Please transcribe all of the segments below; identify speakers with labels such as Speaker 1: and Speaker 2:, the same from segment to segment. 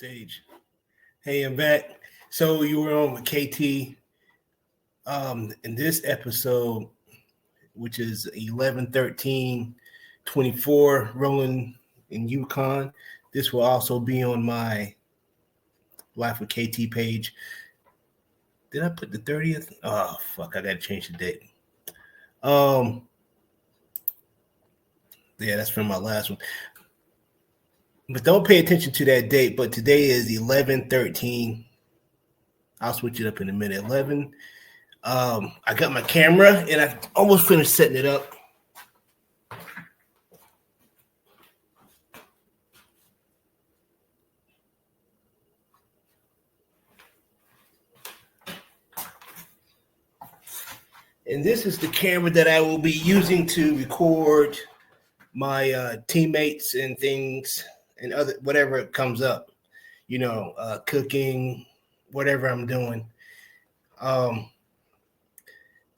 Speaker 1: Stage. Hey, I'm back. So you were on with KT. In this episode, which is 11/13/24, rolling in Yukon. This will also be on my Life with KT page. Did I put the 30th? Oh fuck, I gotta change the date. Yeah, that's from my last one. But don't pay attention to that date. But today is 11/13. I'll switch it up in a minute. 11. I got my camera and I almost finished setting it up. And this is the camera that I will be using to record my teammates and things and other whatever comes up, cooking, whatever I'm doing.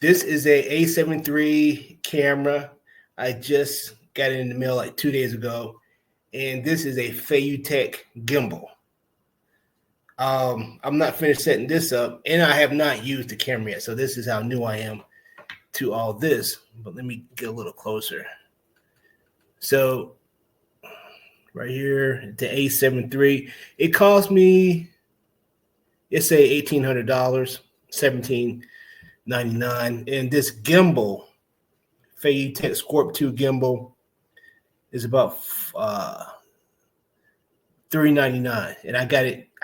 Speaker 1: This is a A7 III camera. I just got it in the mail like 2 days ago, and this is a Fayutech gimbal. I'm not finished setting this up, and I have not used the camera yet, so this is how new I am to all this. But let me get a little closer. So right here, the A7 III, it cost me, let's say $1,800, $1,799, and this gimbal, Fayutech Scorp 2 gimbal, is about $399, and I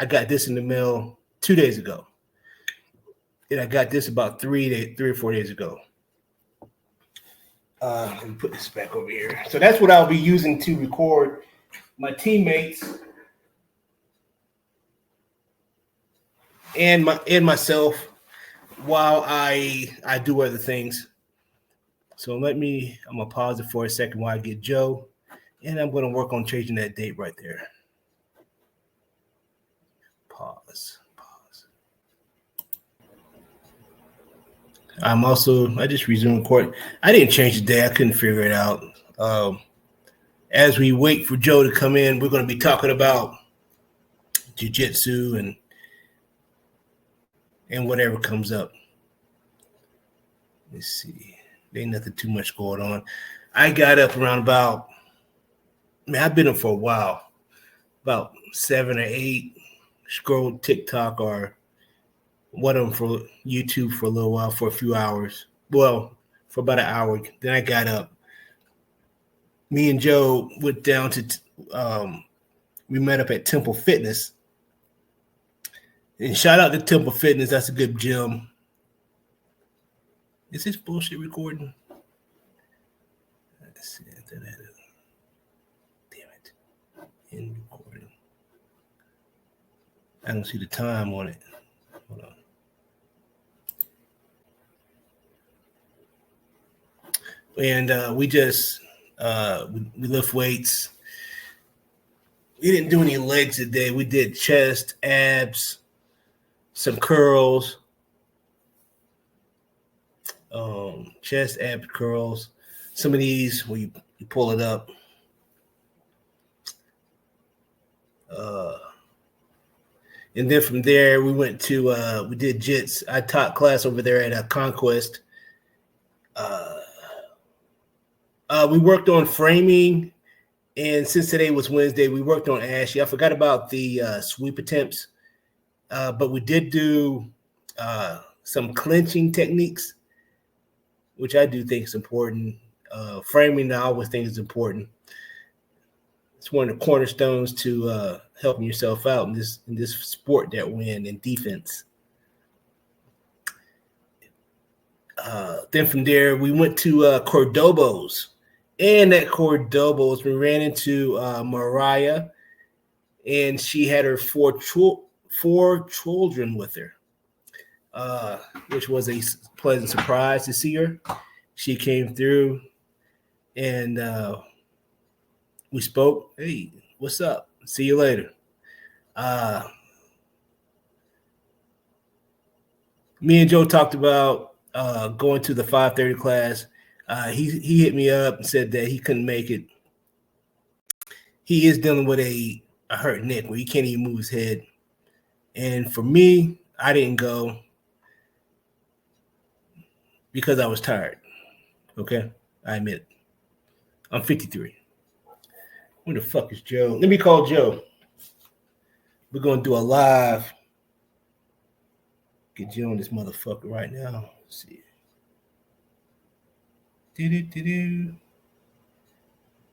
Speaker 1: got this in the mail 2 days ago, and I got this about 3 or 4 days ago. Let me put this back over here. So that's what I'll be using to record my teammates and myself while I do other things. So I'm gonna pause it for a second while I get Joe, and I'm gonna work on changing that date right there. Pause. I just resumed recording. I didn't change the day. I couldn't figure it out. As we wait for Joe to come in, we're going to be talking about jiu-jitsu and whatever comes up. Let's see. There ain't nothing too much going on. I got up around I've been up for a while, about 7 or 8, scrolled TikTok or one of them for YouTube for a little while, for a few hours. Well, for about an hour. Then I got up. Me and Joe went down to, we met up at Temple Fitness. And shout out to Temple Fitness. That's a good gym. Is this bullshit recording? Let's see. Damn it. In recording. I don't see the time on it. Hold on. And we just we lift weights. We didn't do any legs today. We did chest, abs, some curls, chest, abs, curls. Some of these where you pull it up. And then from there, we went to, we did jits. I taught class over there at Conquest. We worked on framing, and since today was Wednesday, we worked on Ashley. I forgot about the sweep attempts, but we did do some clinching techniques, which I do think is important. Framing, I always think is important. It's one of the cornerstones to helping yourself out in this sport that we're in defense. Then from there, we went to Cordobo's. And at Cordobo's, we ran into Mariah, and she had her four children with her, which was a pleasant surprise to see her. She came through, and we spoke. Hey, what's up? See you later. Me and Joe talked about going to the 5:30 class. He hit me up and said that he couldn't make it. He is dealing with a I hurt Nick where he can't even move his head. And for me, I didn't go because I was tired. Okay? I admit it. I'm 53. Where the fuck is Joe? Let me call Joe. We're going to do a live. Get Joe on this motherfucker right now. Let's see.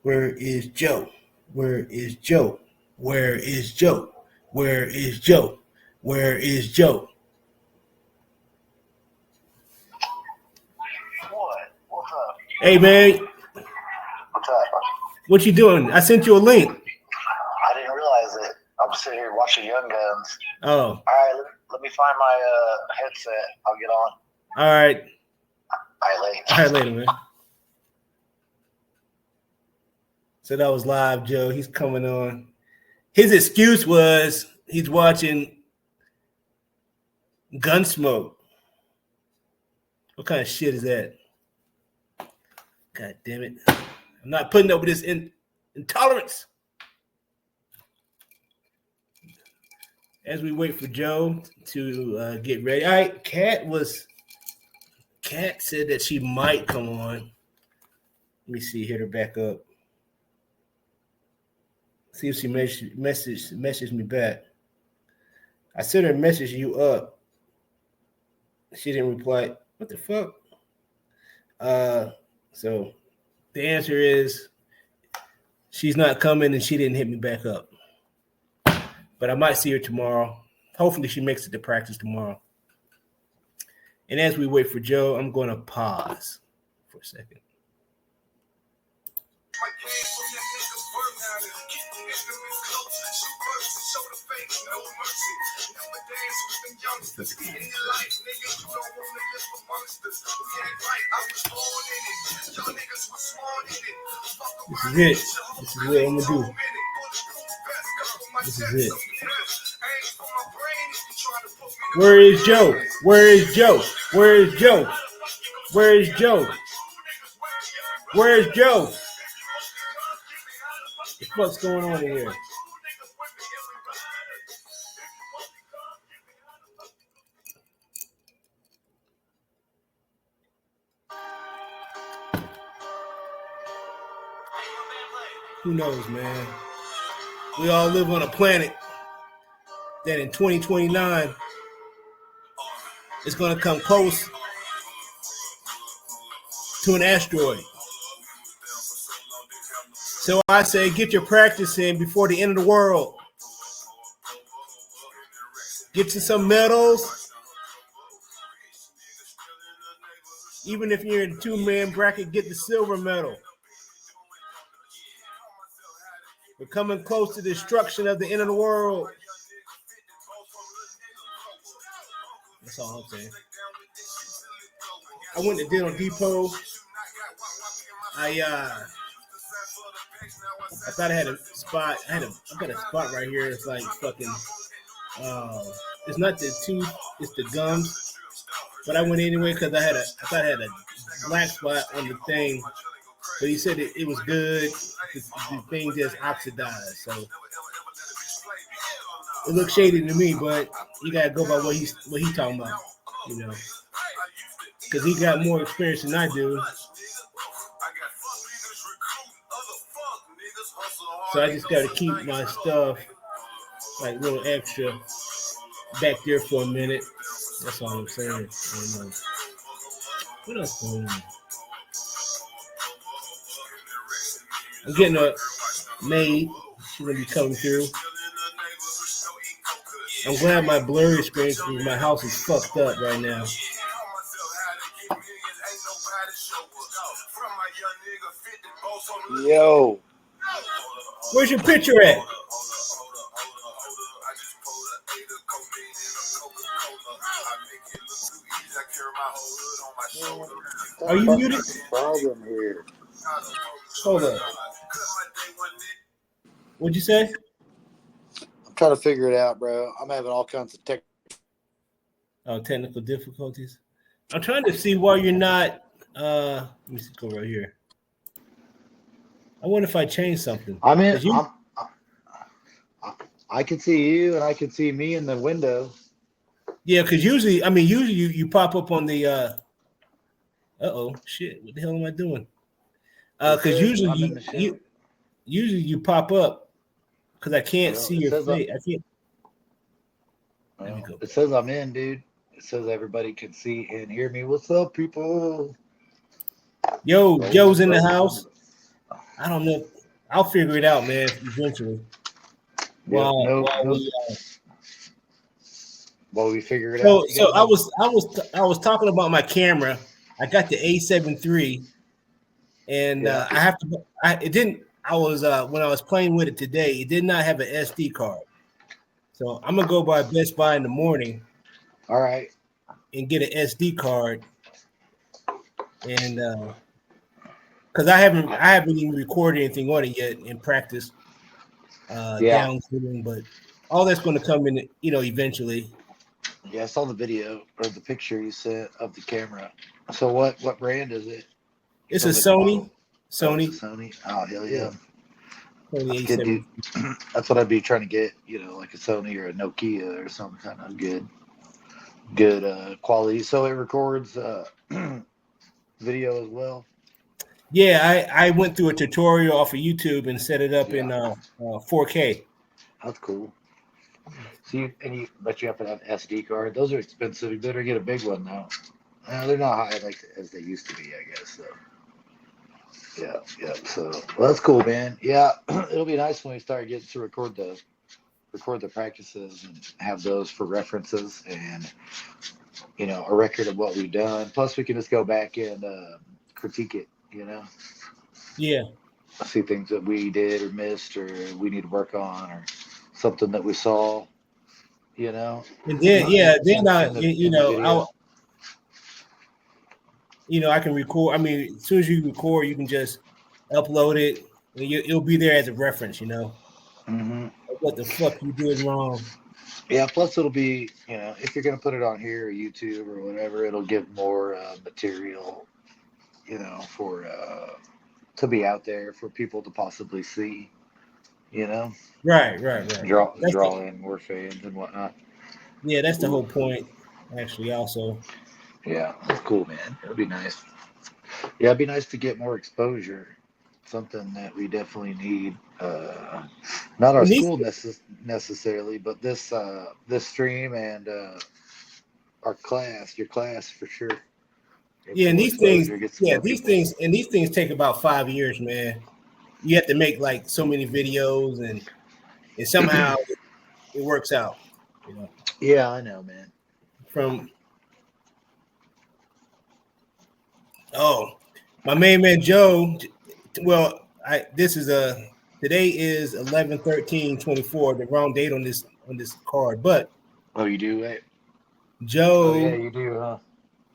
Speaker 1: Where is Joe? Where is Joe? Where is Joe? Where is Joe? Where is Joe?
Speaker 2: What? What's up?
Speaker 1: Hey, man.
Speaker 2: What's up?
Speaker 1: What you doing? I sent you a link.
Speaker 2: I didn't realize it. I'm sitting here watching Young Guns.
Speaker 1: Oh.
Speaker 2: All right, let me find my headset. I'll get on.
Speaker 1: All right.
Speaker 2: All right,
Speaker 1: All right, later, man. So that was live, Joe. He's coming on. His excuse was he's watching Gunsmoke. What kind of shit is that? God damn it. I'm not putting up with this intolerance. As we wait for Joe to get ready. All right, Kat said that she might come on. Let me see, hit her back up. See if she messaged me back. I sent her a message you up. She didn't reply. What the fuck? So the answer is she's not coming and she didn't hit me back up. But I might see her tomorrow. Hopefully she makes it to practice tomorrow. And as we wait for Joe, I'm going to pause for a second. This is it. This is what I'm going to do. This is it. Where is Joe? Where is Joe? Where is Joe? Where is Joe? Where is Joe? What the fuck's going on in here? Who knows, man? We all live on a planet that in 2029 is going to come close to an asteroid. So I say get your practice in before the end of the world. Get you some medals. Even if you're in the 2-man bracket, get the silver medal. We're coming close to destruction of the end of the world. That's all I'm saying. I went to Dental Depot. I thought I had a spot. I got a spot right here. It's like fucking. It's not the tooth. It's the gums. But I went anyway because I thought I had a black spot on the thing. But he said it was good. The thing just oxidized. So it looks shady to me, but you gotta go by what he talking about, you know, because he got more experience than I do. So I just gotta keep my stuff like a little extra back there for a minute. That's all I'm saying. I don't know. What else going on? I'm getting a maid. She's gonna be coming through. I'm glad my blurry screen from my house is fucked up right now.
Speaker 2: Yo.
Speaker 1: Where's your picture at? Are you muted?
Speaker 2: Problem here.
Speaker 1: Hold up. What'd you say?
Speaker 2: I'm trying to figure it out, bro. I'm having all kinds of
Speaker 1: technical difficulties. I'm trying to see why you're not. Let me see, go right here. I wonder if I changed something.
Speaker 2: I'm in.
Speaker 3: I can see you, and I can see me in the window.
Speaker 1: Yeah, because usually you pop up on the. Shit! What the hell am I doing?
Speaker 3: It
Speaker 1: Because
Speaker 3: says
Speaker 1: usually
Speaker 3: I'm in the show.
Speaker 1: you pop up because I can't
Speaker 3: Well,
Speaker 1: see
Speaker 3: it
Speaker 1: your
Speaker 3: says
Speaker 1: face. I can't. Let me
Speaker 3: well,
Speaker 1: go.
Speaker 3: it says I'm in, dude. It says everybody can see and hear me. What's up, people?
Speaker 1: Yo, Joe's
Speaker 3: Rolling,
Speaker 1: in the
Speaker 3: rolling.
Speaker 1: house. I don't know. I'll figure it out, man. Eventually.
Speaker 3: Yep. No,
Speaker 1: While
Speaker 3: no.
Speaker 1: we
Speaker 3: While we figure it
Speaker 1: so
Speaker 3: out, you
Speaker 1: so
Speaker 3: got no.
Speaker 1: I was talking about my camera. I got the A7 III, and
Speaker 3: Yeah.
Speaker 1: I have to. It didn't. I was when I was playing with it today. It did not have an SD card, so I'm gonna go by Best Buy in the morning
Speaker 3: All right.
Speaker 1: and get an SD card, and because I haven't even recorded anything on it yet in practice,
Speaker 3: Yeah.
Speaker 1: down, but all that's going to come in, eventually.
Speaker 3: Yeah. I saw the video or the picture you sent of the camera. So what brand is it?
Speaker 1: It's a
Speaker 3: Tell me the model.
Speaker 1: Sony.
Speaker 3: Oh, it's a
Speaker 1: Sony.
Speaker 3: Sony. Oh, hell
Speaker 1: Yeah.
Speaker 3: yeah.
Speaker 1: Sony
Speaker 3: That's good, dude.
Speaker 1: A7.
Speaker 3: That's what I'd be trying to get, like a Sony or a Nokia or some kind of good quality. So it records video as well.
Speaker 1: Yeah, I went through a tutorial off of YouTube and set it up in
Speaker 3: Yeah,
Speaker 1: 4K.
Speaker 3: that's cool. But you have to have an SD card. Those are expensive. You better get a big one now. They're not high like as they used to be, I guess. So yeah, yeah. So well, that's cool, man. Yeah, it'll be nice when we start getting to record the practices and have those for references and a record of what we've done. Plus, we can just go back and critique it.
Speaker 1: Yeah.
Speaker 3: See things that we did or missed or we need to work on or something that we saw. You know,
Speaker 1: And then
Speaker 3: in the video.
Speaker 1: I can record. I mean, as soon as you record, you can just upload it, and it'll be there as a reference.
Speaker 3: Hmm.
Speaker 1: Like what the fuck you did wrong.
Speaker 3: Yeah. Plus, it'll be if you're gonna put it on here or YouTube or whatever, it'll give more material. For to be out there for people to possibly see. You know,
Speaker 1: Right. That's
Speaker 3: draw in more fans and whatnot.
Speaker 1: that's the whole point. Actually, also.
Speaker 3: Yeah, that's cool, man. It'll be nice. Yeah, it'd be nice to get more exposure. Something that we definitely need. Not our
Speaker 1: And these,
Speaker 3: school necessarily, but this stream and our class, your class for sure. Get
Speaker 1: yeah,
Speaker 3: some
Speaker 1: and
Speaker 3: more
Speaker 1: these things,
Speaker 3: exposure. Get some
Speaker 1: yeah,
Speaker 3: more people.
Speaker 1: these things take about 5 years, man. You have to make like so many videos, and somehow it works out. You know,
Speaker 3: Yeah, I know, man.
Speaker 1: from my main man Joe. Well, I this is today is 11/13/24. The wrong date on this card, but
Speaker 3: Oh, you do, right? Oh, yeah,
Speaker 1: Joe,
Speaker 3: you do, huh?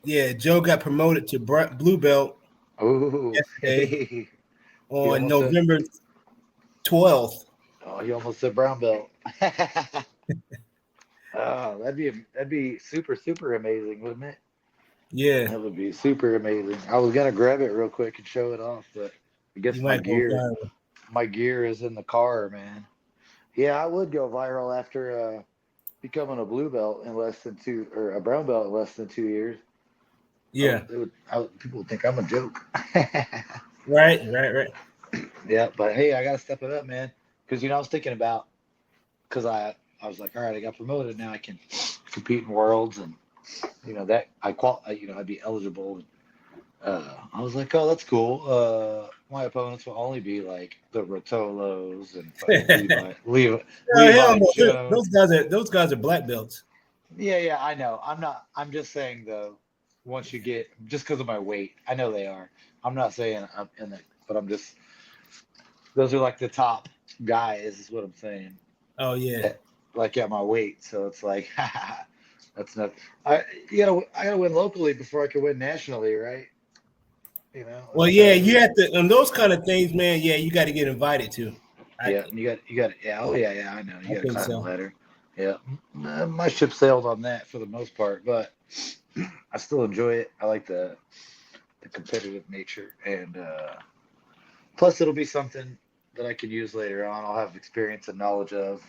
Speaker 1: yeah, Joe got promoted to blue belt
Speaker 3: Oh,
Speaker 1: yesterday
Speaker 3: hey, he
Speaker 1: on
Speaker 3: almost said.
Speaker 1: November 12th.
Speaker 3: Oh, he almost said brown belt. Oh, that'd be super super amazing, wouldn't it?
Speaker 1: Yeah,
Speaker 3: That would be super amazing. I was gonna grab it real quick and show it off, but I
Speaker 1: you
Speaker 3: guess my
Speaker 1: might go
Speaker 3: gear
Speaker 1: viral.
Speaker 3: my gear is in the car, man. Yeah, I would go viral after becoming a blue belt in less than two or a brown belt in less than 2 years.
Speaker 1: Yeah,
Speaker 3: People would think I'm a joke.
Speaker 1: right.
Speaker 3: Yeah, but hey, I gotta step it up, man. Because I was thinking about because I was like, all right, I got promoted now. I can compete in worlds, and that I'd be eligible. I was like, oh, that's cool. My opponents will only be like the Rotolos and fucking
Speaker 1: Hell
Speaker 3: Levi
Speaker 1: no.
Speaker 3: Jones.
Speaker 1: Those guys are black belts.
Speaker 3: Yeah, yeah, I know. I'm not. I'm just saying though. Once you get just because of my weight, I know they are. I'm not saying I'm in the, but I'm just. Those are like the top guys, is what I'm saying.
Speaker 1: Oh yeah.
Speaker 3: Like at my weight, so it's like, that's not. I gotta win locally before I can win nationally, right?
Speaker 1: Well,
Speaker 3: That's
Speaker 1: yeah,
Speaker 3: how it
Speaker 1: you
Speaker 3: is.
Speaker 1: have to on those kind of things, man. Yeah, you got to get invited to. I
Speaker 3: Yeah, you got yeah, oh yeah, yeah, I know. You
Speaker 1: I
Speaker 3: got to
Speaker 1: think
Speaker 3: climb the
Speaker 1: so.
Speaker 3: ladder. Yeah, my ship sailed on that for the most part, but I still enjoy it. I like the competitive nature, and plus it'll be something that I can use later on. I'll have experience and knowledge of.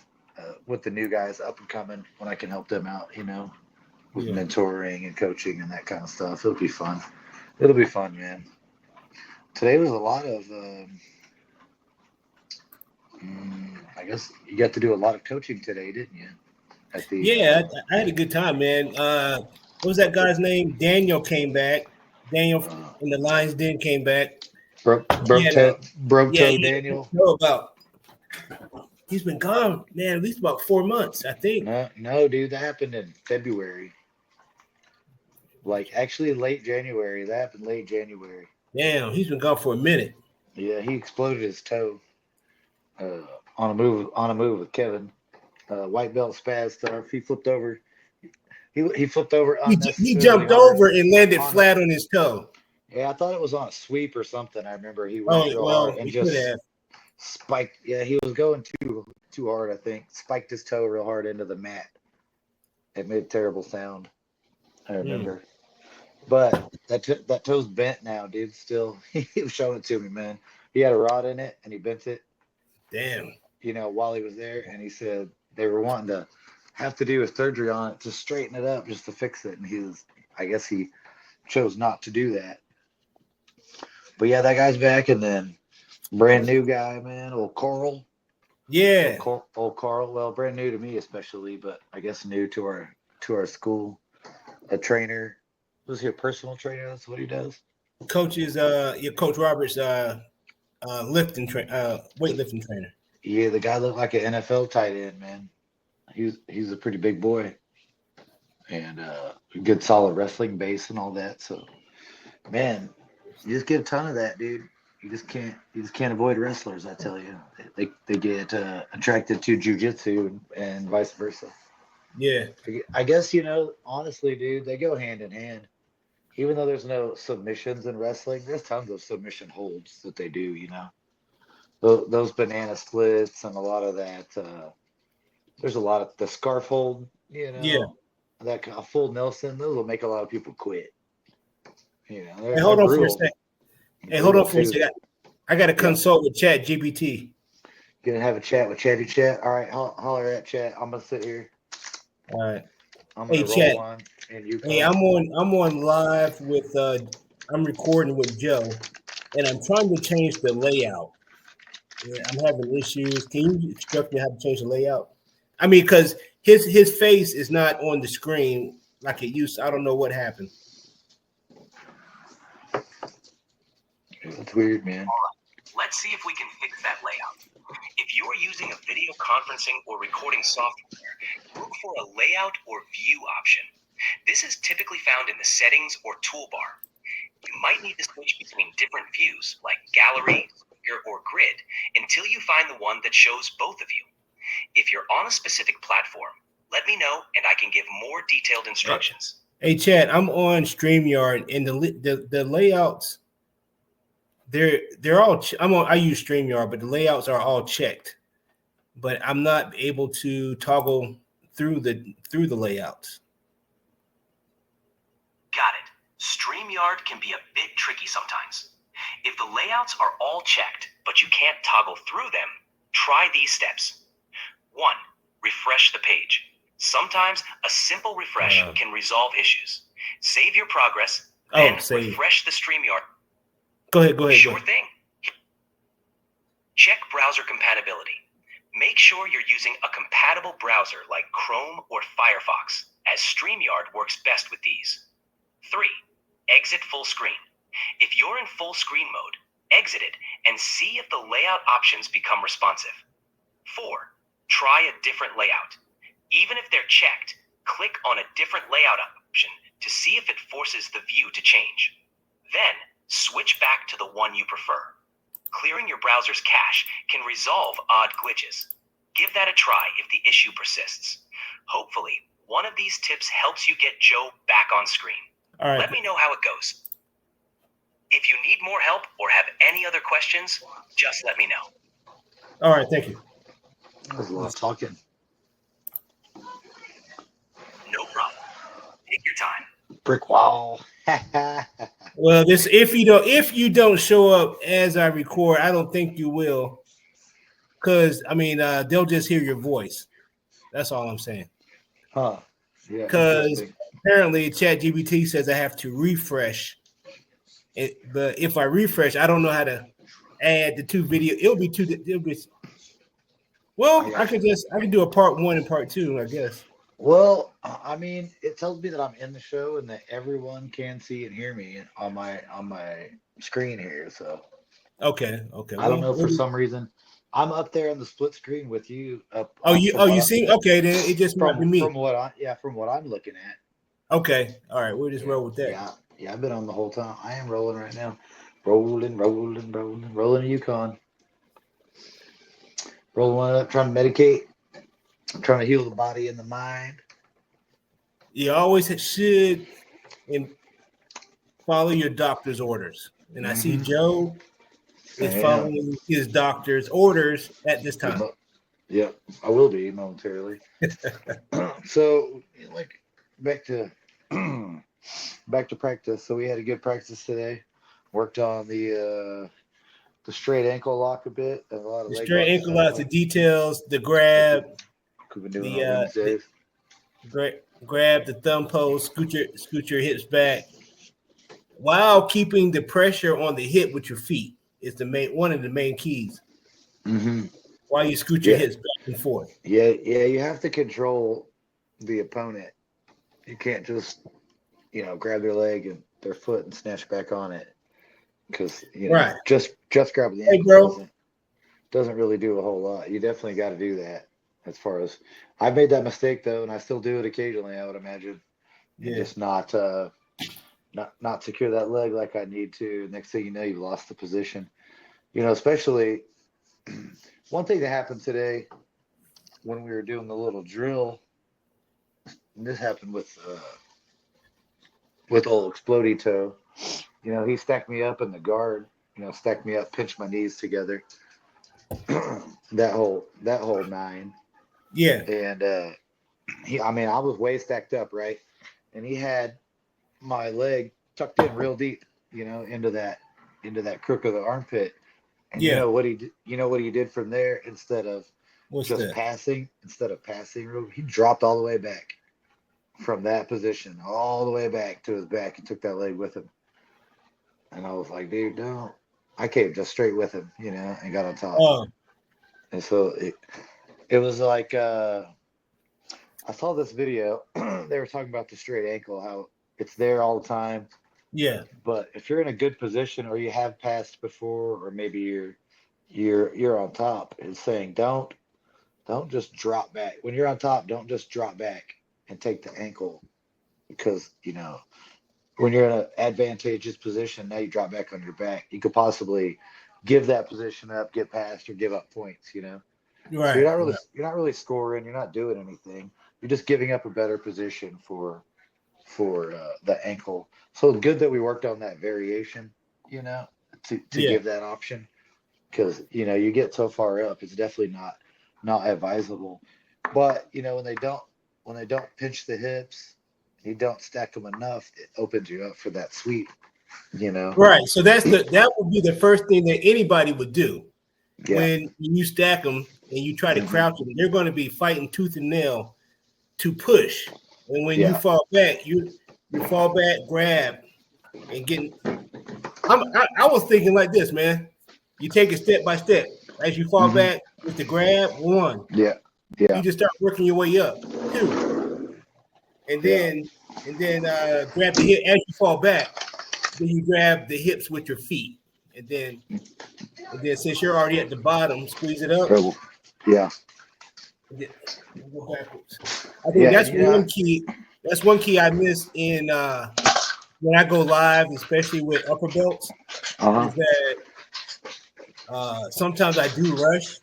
Speaker 3: with the new guys up and coming when I can help them out, with
Speaker 1: Yeah.
Speaker 3: mentoring and coaching and that kind of stuff. It'll be fun. It'll be fun, man. Today was a lot of, I guess you got to do a lot of coaching today, didn't you? At the
Speaker 1: Yeah, I had a good time, man. What was that guy's name? Daniel came back. Daniel in the Lions Den came back.
Speaker 3: broke
Speaker 1: Yeah,
Speaker 3: toe Daniel.
Speaker 1: know about. He's been gone, man, at least about 4 months, I think.
Speaker 3: No, dude, that happened in February. Like actually late January. That happened late January.
Speaker 1: Damn, he's been gone for a minute.
Speaker 3: Yeah, he exploded his toe on a move with Kevin. White belt spaz stuff. He flipped over. He flipped over unnecessarily.
Speaker 1: He jumped over and landed flat on his toe.
Speaker 3: Yeah, I thought it was on a sweep or something. I remember he
Speaker 1: Oh,
Speaker 3: went real
Speaker 1: well,
Speaker 3: hard and
Speaker 1: he
Speaker 3: just
Speaker 1: could have.
Speaker 3: spiked. Yeah, he was going too hard. I think spiked his toe real hard into the mat. It made a terrible sound. I remember. But that toe's bent now, dude. Still, he was showing it to me, man. He had a rod in it and he bent it.
Speaker 1: Damn.
Speaker 3: While he was there, and he said they were wanting to have to do a surgery on it to straighten it up, just to fix it. And I guess he chose not to do that. But yeah, that guy's back, and then brand new guy, man, old Carl.
Speaker 1: Yeah.
Speaker 3: Old Carl. Well, brand new to me especially, but I guess new to our school. A trainer. Was he a personal trainer? That's what he does.
Speaker 1: Coach is your Coach Roberts weightlifting trainer.
Speaker 3: Yeah, the guy looked like an NFL tight end, man. He's a pretty big boy, and a good solid wrestling base and all that. So, man, you just get a ton of that, dude. You just can't avoid wrestlers. I tell you, they get attracted to jujitsu and vice versa.
Speaker 1: Yeah,
Speaker 3: I guess honestly, dude, they go hand in hand. Even though there's no submissions in wrestling, there's tons of submission holds that they do. Those banana splits and a lot of that. There's a lot of the scarf hold.
Speaker 1: Yeah.
Speaker 3: That kind of full Nelson. Those will make a lot of people quit.
Speaker 1: Hey, hold on for a second. I got to consult with Chat GPT.
Speaker 3: Gonna have a chat with Chatty Chat. All right, holler at Chat. I'm gonna sit here.
Speaker 1: All right.
Speaker 3: I'm gonna roll
Speaker 1: Chat.
Speaker 3: on in Yukon.
Speaker 1: Hey, I'm on live with I'm recording with Joe, and I'm trying to change the layout. Yeah, I'm having issues. Can you instruct me how to change the layout? I mean, because his face is not on the screen like it used to. I don't know what happened.
Speaker 3: It's weird, man.
Speaker 4: Let's see if we can fix that layout. If you're using a video conferencing or recording software, look for a layout or view option. This is typically found in the settings or toolbar. You might need to switch between different views like gallery, speaker, or grid until you find the one that shows both of you. If you're on a specific platform, let me know and I can give more detailed instructions.
Speaker 1: Hey, Chad, I'm on StreamYard and the layouts. They're all. I use StreamYard, but the layouts are all checked. But I'm not able to toggle through the layouts.
Speaker 4: Got it. StreamYard can be a bit tricky sometimes. If the layouts are all checked, but you can't toggle through them, try these steps. 1. Refresh the page. Sometimes a simple refresh can resolve issues. Save your progress, then refresh the StreamYard.
Speaker 1: Go ahead.
Speaker 4: Sure thing. Check browser compatibility. Make sure you're using a compatible browser like Chrome or Firefox, as StreamYard works best with these. 3. Exit full screen. If you're in full screen mode, exit it and see if the layout options become responsive. 4. Try a different layout. Even if they're checked, click on a different layout option to see if it forces the view to change. Then, switch back to the one you prefer. Clearing your browser's cache can resolve odd glitches. Give that a try if the issue persists. Hopefully, one of these tips helps you get Joe back on screen.
Speaker 1: All right.
Speaker 4: Let me know how it goes. If you need more help or have any other questions, just let me know.
Speaker 1: All right, thank you.
Speaker 3: That was a lot of talking.
Speaker 4: No problem. Take your time.
Speaker 3: Brick wall.
Speaker 1: Well, if you don't show up as I record, I don't think you will, because they'll just hear your voice. That's all I'm saying.
Speaker 3: Huh. Yeah.
Speaker 1: Because
Speaker 3: Interesting.
Speaker 1: apparently ChatGPT says I have to refresh it, but if I refresh, I don't know how to add the two video. It'll be two. It'll be well. I can do a part 1 and part 2, I guess.
Speaker 3: Well, I mean, it tells me that I'm in the show and that everyone can see and hear me on my screen here. So
Speaker 1: Okay.
Speaker 3: I don't know, for some reason I'm up there on the split screen with you up.
Speaker 1: You see? Okay, then it just might be me.
Speaker 3: From what I'm looking at.
Speaker 1: Okay. All right. We'll just roll with that.
Speaker 3: Yeah, I've been on the whole time. I am rolling right now. Rolling a Yukon. Rolling one up, trying to medicate. I'm trying to heal the body and the mind.
Speaker 1: You always should follow your doctor's orders. And I see Joe is following his doctor's orders at this time.
Speaker 3: Yeah, I will be momentarily. So, like, back to practice. So we had a good practice today. Worked on the straight ankle lock a bit, and a lot of
Speaker 1: the
Speaker 3: leg
Speaker 1: straight ankle lock, the details, the grab,
Speaker 3: we've been doing on Wednesdays.
Speaker 1: Grab the thumb post, scoot your hips back, while keeping the pressure on the hip with your feet is one of the main keys.
Speaker 3: Mm-hmm.
Speaker 1: While you scoot your hips back and forth.
Speaker 3: Yeah, you have to control the opponent. You can't just, grab their leg and their foot and snatch back on it, because just grabbing the ankle doesn't really do a whole lot. You definitely got to do that. As far as I've made that mistake though, and I still do it occasionally, I would imagine. Yeah. Just not secure that leg like I need to. Next thing you know, you've lost the position. Especially one thing that happened today when we were doing the little drill. And this happened with old Explodey Toe. He stacked me up in the guard. Stacked me up, pinched my knees together. that whole 9.
Speaker 1: Yeah.
Speaker 3: And I was way stacked up, right? And he had my leg tucked in real deep, into that crook of the armpit. And you know what he did from there? Instead of passing, he dropped all the way back from that position, all the way back to his back, and took that leg with him. And I was like, dude, don't. I came just straight with him, and got on top. And so it was like, I saw this video. They were talking about the straight ankle, how it's there all the time.
Speaker 1: Yeah.
Speaker 3: But if you're in a good position, or you have passed before, or maybe you're on top, it's saying don't just drop back. When you're on top, don't just drop back and take the ankle, because when you're in an advantageous position, now you drop back on your back. You could possibly give that position up, get past, or give up points.
Speaker 1: Right.
Speaker 3: So you're not really scoring. You're not doing anything. You're just giving up a better position for the ankle. So good that we worked on that variation, to give that option, because you get so far up, it's definitely not advisable. But when they don't pinch the hips, you don't stack them enough, it opens you up for that sweep.
Speaker 1: Right. So that would be the first thing that anybody would do. Yeah. When you stack them and you try to crouch them, they're going to be fighting tooth and nail to push. And when you fall back, you fall back, grab, and get. I was thinking like this, man. You take it step by step. As you fall back with the grab, 1.
Speaker 3: Yeah.
Speaker 1: You just start working your way up. 2. And then grab the hip as you fall back. Then you grab the hips with your feet. And then since you're already at the bottom, squeeze it up.
Speaker 3: Yeah.
Speaker 1: Go backwards. I think that's one key. That's one key I miss in when I go live, especially with upper belts. Is that sometimes I do rush.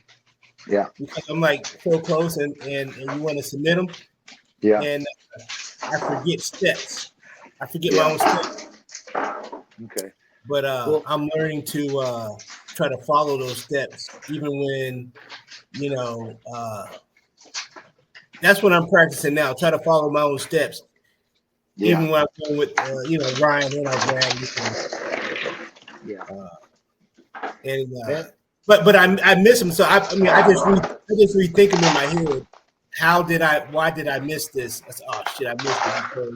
Speaker 3: Yeah.
Speaker 1: Because I'm like so close and you want to submit them.
Speaker 3: Yeah.
Speaker 1: And I forget steps. I forget my own steps.
Speaker 3: Okay.
Speaker 1: But I'm learning to try to follow those steps, even when, that's what I'm practicing now. Try to follow my own steps, even when I'm going with, Ryan and I grab. But I miss him. So I just rethink him in my head, why did I miss this? I said, oh shit, I missed it because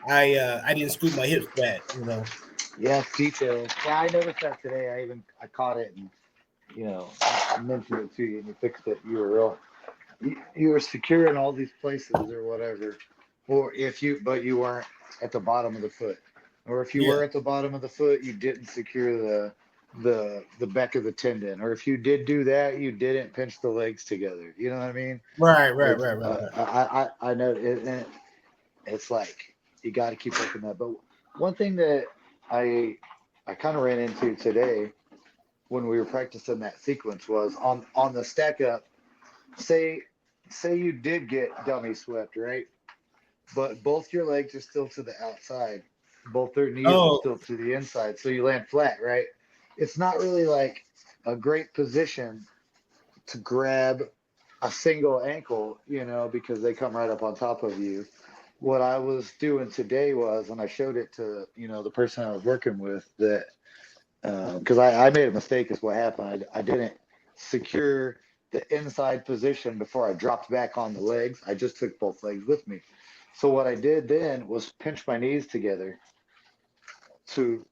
Speaker 1: I didn't scoop my hips back, you know.
Speaker 3: Yeah, it's details. Yeah, I noticed that today. I caught it and I mentioned it to you and you fixed it. You were you were secure in all these places or whatever. But you weren't at the bottom of the foot. Or if you
Speaker 1: Yeah.
Speaker 3: were at the bottom of the foot, you didn't secure the back of the tendon. Or if you did do that, you didn't pinch the legs together. You know what I mean?
Speaker 1: Right,
Speaker 3: Like
Speaker 1: right.
Speaker 3: I know it, and it's like you got to keep working that. But one thing that I kind of ran into today when we were practicing that sequence was on the stack up. Say you did get dummy swept, right? But both your legs are still to the outside. Both their knees are
Speaker 1: Oh,
Speaker 3: still to the inside, so you land flat, right? It's not really like a great position to grab a single ankle, because they come right up on top of you. What I was doing today was, and I showed it to, the person I was working with, that because I made a mistake is what happened. I didn't secure the inside position before I dropped back on the legs. I just took both legs with me. So what I did then was pinch my knees together to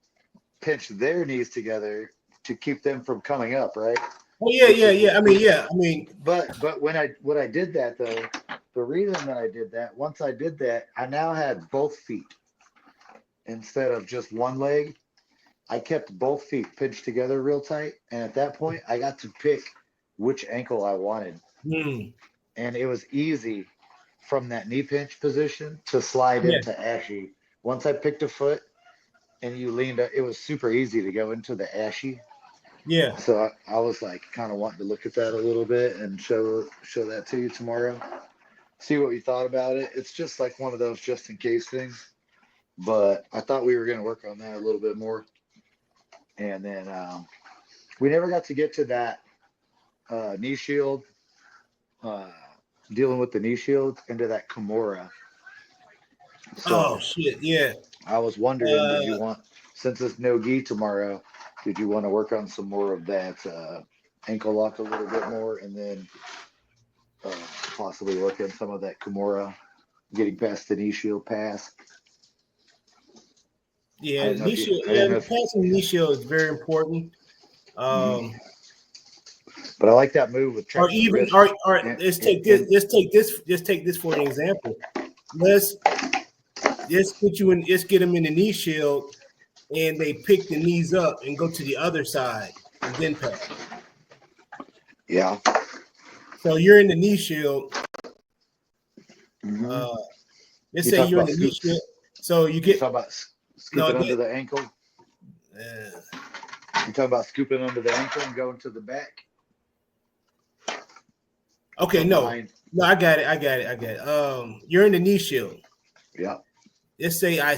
Speaker 3: pinch their knees together to keep them from coming up, right?
Speaker 1: oh yeah,
Speaker 3: Which
Speaker 1: yeah,
Speaker 3: is
Speaker 1: yeah. I mean, yeah. I mean,
Speaker 3: but when I did that though, the reason that I did that, once I did that, I now had both feet instead of just one leg. I kept both feet pinched together real tight, and at that point, I got to pick which ankle I wanted,
Speaker 1: hmm,
Speaker 3: and it was easy from that knee pinch position to slide
Speaker 1: yeah,
Speaker 3: into ashy. Once I picked a foot and you leaned, it was super easy to go into the ashy.
Speaker 1: yeah.
Speaker 3: So I was like kind of wanting to look at that a little bit and show that to you tomorrow. See what you thought about it. It's just like one of those just in case things, but I thought we were going to work on that a little bit more. And then we never got to get to that knee shield, uh, dealing with the knee shield into that Kimura.
Speaker 1: Oh
Speaker 3: So
Speaker 1: shit, yeah.
Speaker 3: I was wondering, did you
Speaker 1: Uh,
Speaker 3: want, since it's no gi tomorrow, did you want to work on some more of that ankle lock a little bit more, and then uh, possibly work on some of that Kimura, getting past the knee shield pass? I
Speaker 1: yeah,
Speaker 3: didn't know if you,
Speaker 1: Nisha.
Speaker 3: I
Speaker 1: Yeah,
Speaker 3: didn't know if,
Speaker 1: passing Nisha is very important.
Speaker 3: mhm.
Speaker 1: Um,
Speaker 3: But I like that move with
Speaker 1: or
Speaker 3: trapping the
Speaker 1: even,
Speaker 3: wrist.
Speaker 1: or
Speaker 3: And,
Speaker 1: let's
Speaker 3: and,
Speaker 1: take this.
Speaker 3: and
Speaker 1: Let's take this. Just take this for an example. Let's just put you in. Just get them in the knee shield, and they pick the knees up and go to the other side, and then pass.
Speaker 3: yeah,
Speaker 1: So you're in the knee shield.
Speaker 3: hmm
Speaker 1: Uh, let's
Speaker 3: you
Speaker 1: say
Speaker 3: talk
Speaker 1: you're in
Speaker 3: about
Speaker 1: the knee
Speaker 3: scoop.
Speaker 1: shield. So you
Speaker 3: You
Speaker 1: get
Speaker 3: talk about
Speaker 1: no.
Speaker 3: scooping under the ankle.
Speaker 1: Uh,
Speaker 3: You talk about scooping under the ankle and going to the back
Speaker 1: okay,
Speaker 3: from
Speaker 1: no,
Speaker 3: behind.
Speaker 1: no, I got it. You're in the knee shield.
Speaker 3: Yeah.
Speaker 1: Let's say I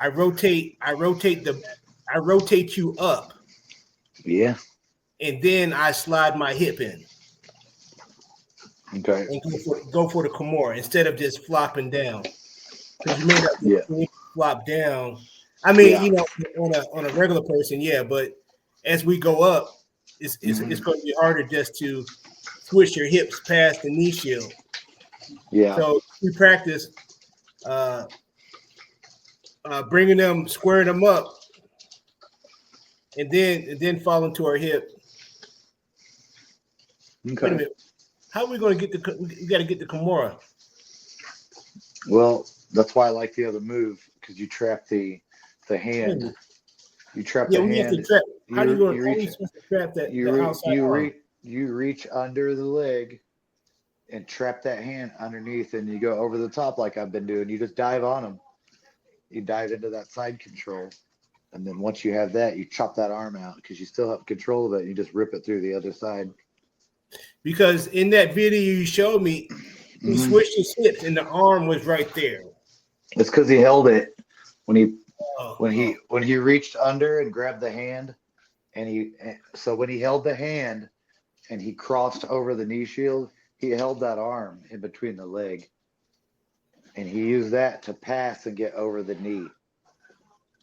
Speaker 1: rotate you up,
Speaker 3: Yeah.
Speaker 1: and then I slide my hip in
Speaker 3: Okay.
Speaker 1: and go for the Kimura instead of just flopping down because you may not
Speaker 3: Yeah.
Speaker 1: flop down. I mean,
Speaker 3: Yeah.
Speaker 1: on a regular person, yeah, but as we go up,
Speaker 3: Hmm.
Speaker 1: it's going to be harder just to switch your hips past the knee shield.
Speaker 3: Yeah.
Speaker 1: So we practice uh, bringing them, squaring them up, and then fall into our hip. Wait a
Speaker 3: Okay.
Speaker 1: minute, how are we going to get the? We got to get the Kimura.
Speaker 3: Well, that's why I like the other move because you trap the
Speaker 1: Wait a
Speaker 3: hand.
Speaker 1: minute.
Speaker 3: You trap
Speaker 1: Yeah,
Speaker 3: the
Speaker 1: we have to
Speaker 3: hand.
Speaker 1: trap.
Speaker 3: You
Speaker 1: How are
Speaker 3: reach
Speaker 1: we supposed to trap that
Speaker 3: you
Speaker 1: the
Speaker 3: re,
Speaker 1: outside arm?
Speaker 3: you reach under the leg and trap that hand underneath, and you go over the top like I've been doing. You just dive on them. You dive into that side control, and then once you have that, you chop that arm out because you still have control of it. And you just rip it through the other side.
Speaker 1: Because in that video you showed me, he
Speaker 3: Hmm.
Speaker 1: switched his hips and the arm was right there.
Speaker 3: It's because he held it when he
Speaker 1: Oh, oh,
Speaker 3: when he reached under and grabbed the hand, and so when he held the hand and he crossed over the knee shield, he held that arm in between the leg, and he used that to pass and get over the knee.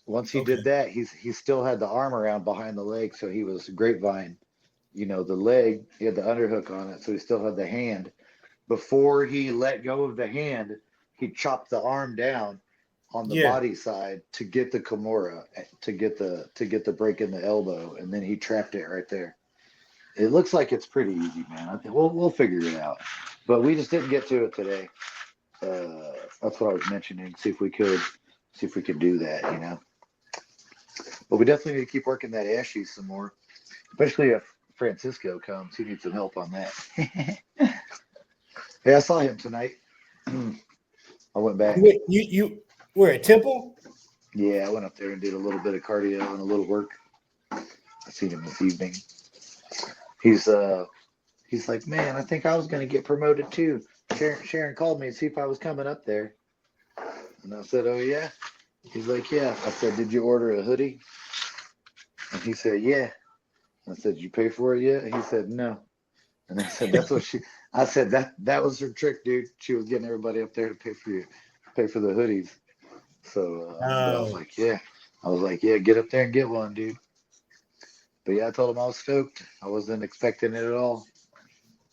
Speaker 3: Once he
Speaker 1: okay.
Speaker 3: did that, he still had the arm around behind the leg, so he was grapevine, the leg, he had the underhook on it, so he still had the hand. Before he let go of the hand, he chopped the arm down on the
Speaker 1: Yeah.
Speaker 3: body side to get the Kimura, to get the break in the elbow, and then he trapped it right there. It looks like it's pretty easy, man. I think we'll figure it out, but we just didn't get to it today. That's what I was mentioning. See if we could do that, But we definitely need to keep working that Ashy some more, especially if Francisco comes. He needs some help on that. Hey, I saw him tonight. I went back.
Speaker 1: You were at Temple?
Speaker 3: Yeah, I went up there and did a little bit of cardio and a little work. I seen him this evening. He's like, man, I think I was gonna get promoted too. Sharon called me to see if I was coming up there. And I said, oh yeah? He's like, yeah. I said, did you order a hoodie? And he said, yeah. I said, did you pay for it yet? He said, no. And I said, I said, that was her trick, dude. She was getting everybody up there to pay for the hoodies. So I was like, yeah. Get up there and get one, dude. But yeah, I told him I was stoked. I wasn't expecting it at all.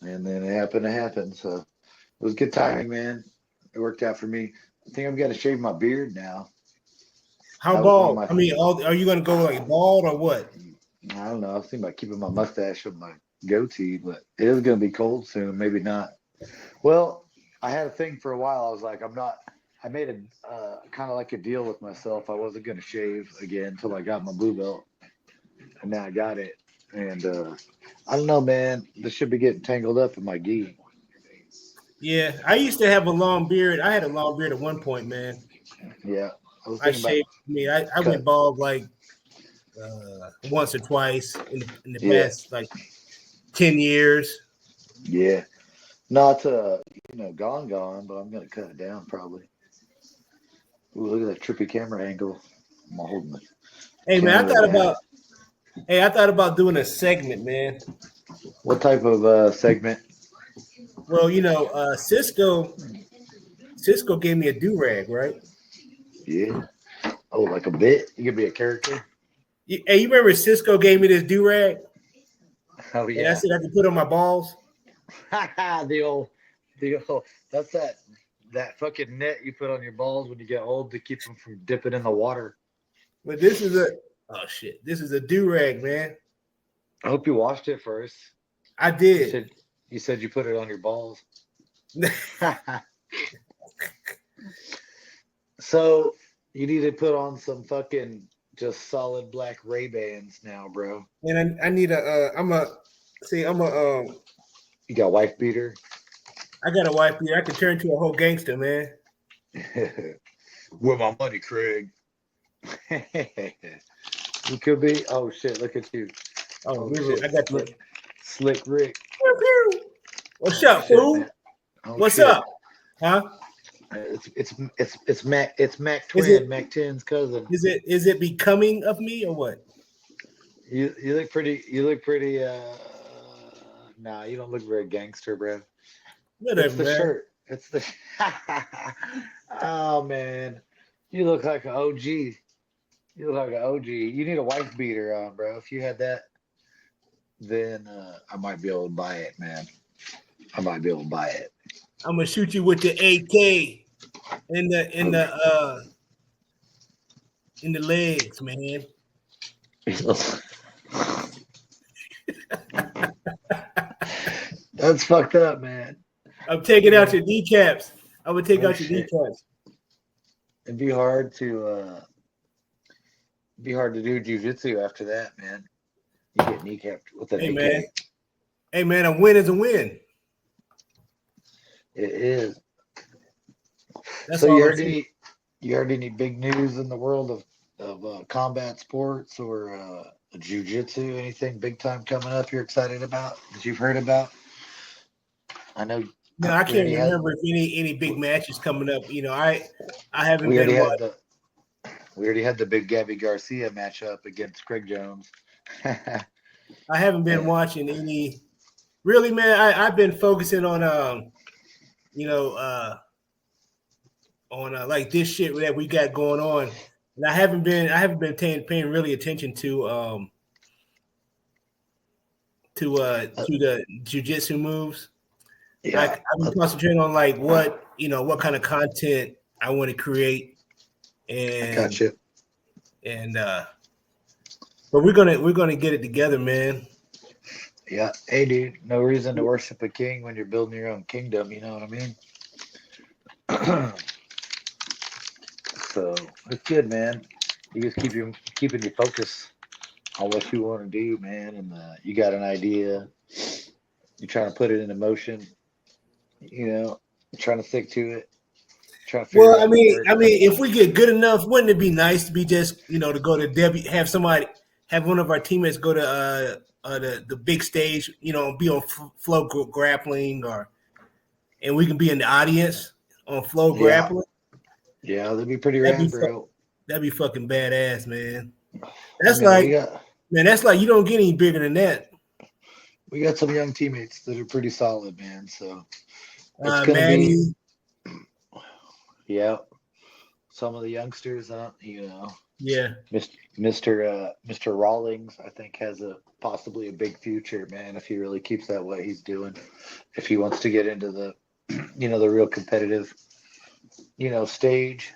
Speaker 3: And then it happened to happen. So it was good timing, man. It worked out for me. I think I'm going to shave my beard now.
Speaker 1: How bald? I mean, are you going to go like bald or what?
Speaker 3: I don't know. I was thinking about keeping my mustache with my goatee, but it is going to be cold soon. Maybe not. Well, I had a thing for a while. I was like, I made a kind of like a deal with myself. I wasn't going to shave again until I got my blue belt. And now I got it. And I don't know, man. This should be getting tangled up in my gi.
Speaker 1: Yeah, I used to have a long beard. I had a long beard at one point, man.
Speaker 3: Yeah.
Speaker 1: I shaved. I went bald like once or twice in the past like 10 years.
Speaker 3: Yeah. Not gone, but I'm gonna cut it down probably. Ooh, look at that trippy camera angle. I'm holding it.
Speaker 1: Hey man, I thought about doing a segment, man.
Speaker 3: What type of segment?
Speaker 1: Well, Cisco gave me a do-rag, right?
Speaker 3: Yeah. Oh, like a bit? You could be a character?
Speaker 1: Hey, you remember Cisco gave me this do-rag?
Speaker 3: Oh yeah.
Speaker 1: And I said I could put on my balls.
Speaker 3: the old that's that fucking net you put on your balls when you get old to keep them from dipping in the water.
Speaker 1: But this is a do-rag, man.
Speaker 3: I hope you washed it first.
Speaker 1: I did.
Speaker 3: You said you put it on your balls. So you need to put on some fucking just solid black Ray-Bans now, bro.
Speaker 1: And I need
Speaker 3: You got wife beater?
Speaker 1: I got a wife beater. I could turn into a whole gangster, man.
Speaker 3: Where my money, Craig? You could be. Oh shit! Look at you.
Speaker 1: Oh shit! I got
Speaker 3: Slick Rick.
Speaker 1: What's up, fool? What's up? Huh?
Speaker 3: It's Mac Twin, Mac 10's cousin.
Speaker 1: Is it becoming of me or what?
Speaker 3: You look pretty. Nah, you don't look very gangster, bro.
Speaker 1: Whatever,
Speaker 3: it's the
Speaker 1: man.
Speaker 3: shirt. It's the. Oh man, you look like an OG. You look like an OG. You need a wife beater on, bro. If you had that, then I might be able to buy it, man. I might be able to buy it.
Speaker 1: I'm gonna shoot you with the AK in the legs, man.
Speaker 3: That's fucked up, man.
Speaker 1: I'm taking out your kneecaps. I would take out your kneecaps.
Speaker 3: It'd be hard to do jiu-jitsu after that, man. You get kneecapped with an AK.
Speaker 1: Hey man, a win is a win.
Speaker 3: It is.
Speaker 1: That's
Speaker 3: so
Speaker 1: all
Speaker 3: you already need big news in the world of combat sports or jiu-jitsu, anything big time coming up you're excited about that you've heard about? I know.
Speaker 1: No, I can't remember if any big matches coming up. I haven't
Speaker 3: we
Speaker 1: been.
Speaker 3: already had the big Gabby Garcia matchup against Craig Jones.
Speaker 1: I haven't been watching any. Really, man, I've been focusing on like this shit that we got going on, and I haven't been paying really attention to to the jujitsu moves.
Speaker 3: Yeah,
Speaker 1: I've been concentrating on like what kind of content I want to create,
Speaker 3: I
Speaker 1: and
Speaker 3: got you.
Speaker 1: but we're gonna get it together, man.
Speaker 3: Yeah. Hey, dude, no reason to worship a king when you're building your own kingdom. You know what I mean? So it's good, man. You just keeping your focus on what you want to do, man, and you got an idea. You're trying to put it into motion. You know, trying to stick to it. Trying to figure
Speaker 1: Well,
Speaker 3: out what works.
Speaker 1: if we get good enough, wouldn't it be nice to be just to go to have one of our teammates go to the big stage, be on flow grappling, and we can be in the audience on flow
Speaker 3: Yeah.
Speaker 1: grappling.
Speaker 3: Yeah, that'd be pretty
Speaker 1: That'd
Speaker 3: rad,
Speaker 1: be
Speaker 3: bro.
Speaker 1: that'd be fucking badass, man.
Speaker 3: I mean,
Speaker 1: That's like you don't get any bigger than that.
Speaker 3: we got some young teammates that are pretty solid, man. So it's gonna
Speaker 1: Maddie,
Speaker 3: yeah. Some of the youngsters,
Speaker 1: yeah,
Speaker 3: Mr. Rawlings, I think has possibly a big future, man. If he really keeps that what he's doing, if he wants to get into the the real competitive stage,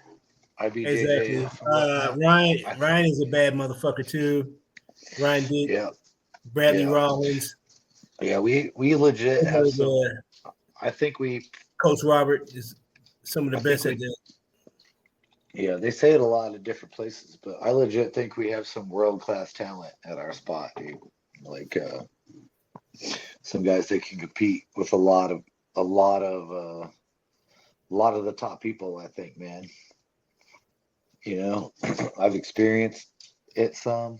Speaker 1: exactly.
Speaker 3: IBJJF and whatnot.
Speaker 1: Ryan is a bad motherfucker too. Ryan Dick,
Speaker 3: Yeah,
Speaker 1: Bradley
Speaker 3: yeah,
Speaker 1: Rollins.
Speaker 3: yeah. We legit have some. I think
Speaker 1: Coach Robert is some of the best at that.
Speaker 3: Yeah, they say it a lot of different places, but I legit think we have some world class talent at our spot, dude. Like some guys that can compete with a lot of the top people. I think, man. I've experienced it some.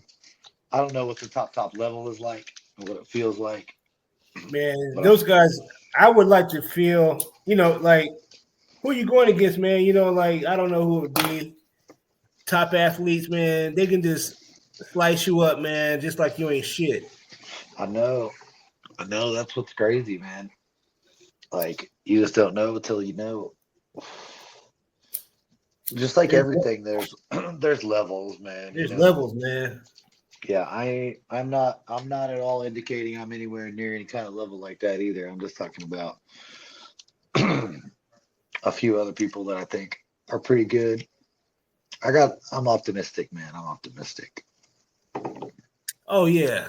Speaker 3: I don't know what the top level is like and what it feels like.
Speaker 1: Man, those guys, I would like to feel, like who are you going against, man? Like I don't know who it would be. Top athletes, man, they can just slice you up, man, just like you ain't shit.
Speaker 3: I know that's what's crazy, man. Like you just don't know until you know. Just like everything, there's levels, man.
Speaker 1: There's levels, man.
Speaker 3: Yeah, I'm not at all indicating I'm anywhere near any kind of level like that either. I'm just talking about a few other people that I think are pretty good. I'm optimistic, man. I'm optimistic.
Speaker 1: Oh yeah.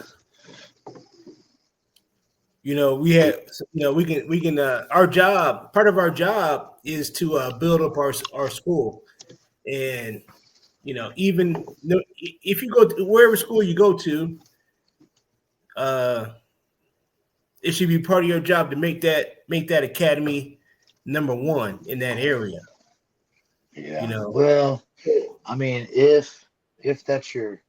Speaker 1: We can our job, part of our job is to build up our school. And even if you go to wherever school you go to, it should be part of your job to make that academy number one in that area.
Speaker 3: Yeah. Well, I mean, if that's your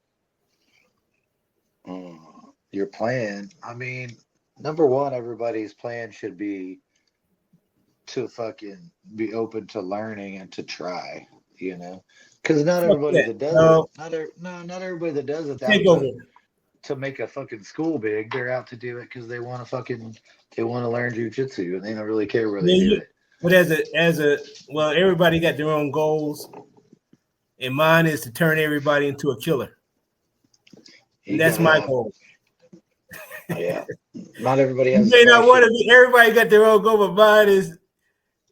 Speaker 3: plan, I mean, number one, everybody's plan should be to fucking be open to learning and to try, because not everybody that does it, not everybody that does it to make a fucking school big. They're out to do it because they want to learn jujitsu and they don't really care where they do it.
Speaker 1: But everybody got their own goals, and mine is to turn everybody into a killer. And that's my goal.
Speaker 3: Yeah, not everybody has.
Speaker 1: You may not want to be. Everybody got their own goal, but mine is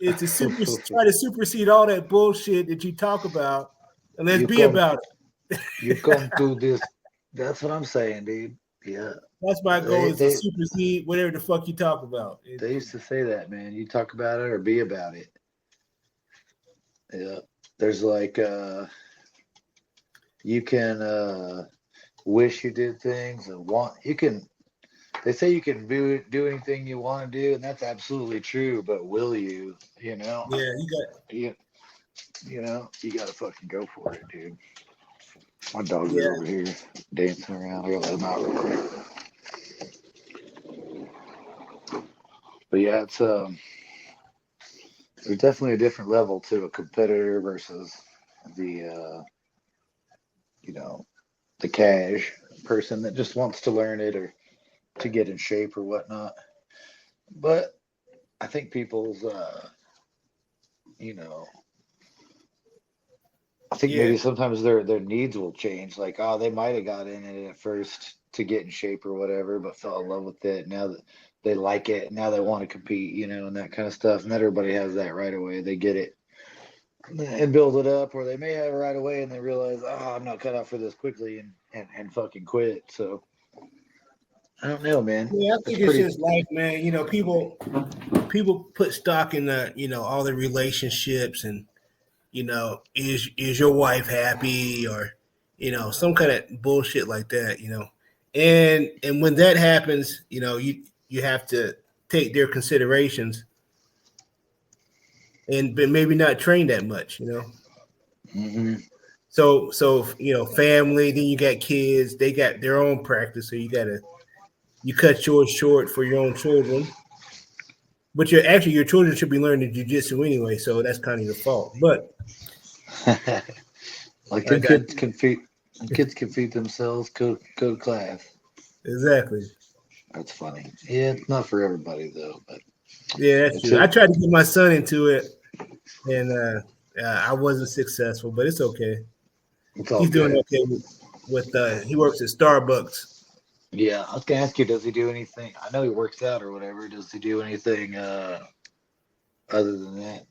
Speaker 1: to try to supersede all that bullshit that you talk about, and let's be about it.
Speaker 3: You come to this. That's what I'm saying, dude. Yeah,
Speaker 1: that's my goal is to supersede whatever the fuck you talk about.
Speaker 3: They used to say that, man. You talk about it or be about it. Yeah, there's like you can wish you did things and they say you can do anything you want to do, and that's absolutely true, but will you? Yeah, you got to fucking go for it, dude. My dog is over here dancing around. I gotta let him out real quick. But yeah, it's there's definitely a different level to a competitor versus the the cash person that just wants to learn it or to get in shape or whatnot. But I think people's think
Speaker 1: Yeah,
Speaker 3: maybe sometimes their needs will change. Like, oh, they might have got in it at first to get in shape or whatever, but fell in love with it. Now that they like it, now they want to compete, and that kind of stuff. Not everybody has that right away. They get it and build it up, or they may have it right away and they realize, oh, I'm not cut out for this quickly and fucking quit. So I don't know, man.
Speaker 1: yeah. I
Speaker 3: It's
Speaker 1: think it's
Speaker 3: pretty.
Speaker 1: just life, man. People put stock in all the relationships, and is your wife happy, or some kind of bullshit like that. And when that happens, you have to take their considerations and but maybe not train that much.
Speaker 3: Hmm.
Speaker 1: So family, then you got kids, they got their own practice, so you cut yours short for your own children. But your children should be learning jujitsu anyway, so that's kind of your fault. But
Speaker 3: Like
Speaker 1: I
Speaker 3: them
Speaker 1: got
Speaker 3: kids can feed. Kids can feed themselves. Go to class.
Speaker 1: exactly.
Speaker 3: That's funny. Yeah, it's not for everybody though, but
Speaker 1: Yeah, that's
Speaker 3: it's
Speaker 1: true. I
Speaker 3: it.
Speaker 1: tried to get my son into it, and I wasn't successful, but it's okay.
Speaker 3: It's all
Speaker 1: He's doing
Speaker 3: good.
Speaker 1: okay with he works at Starbucks.
Speaker 3: Yeah, I was gonna ask you, does he do anything? I know he works out or whatever. Does he do anything other than that?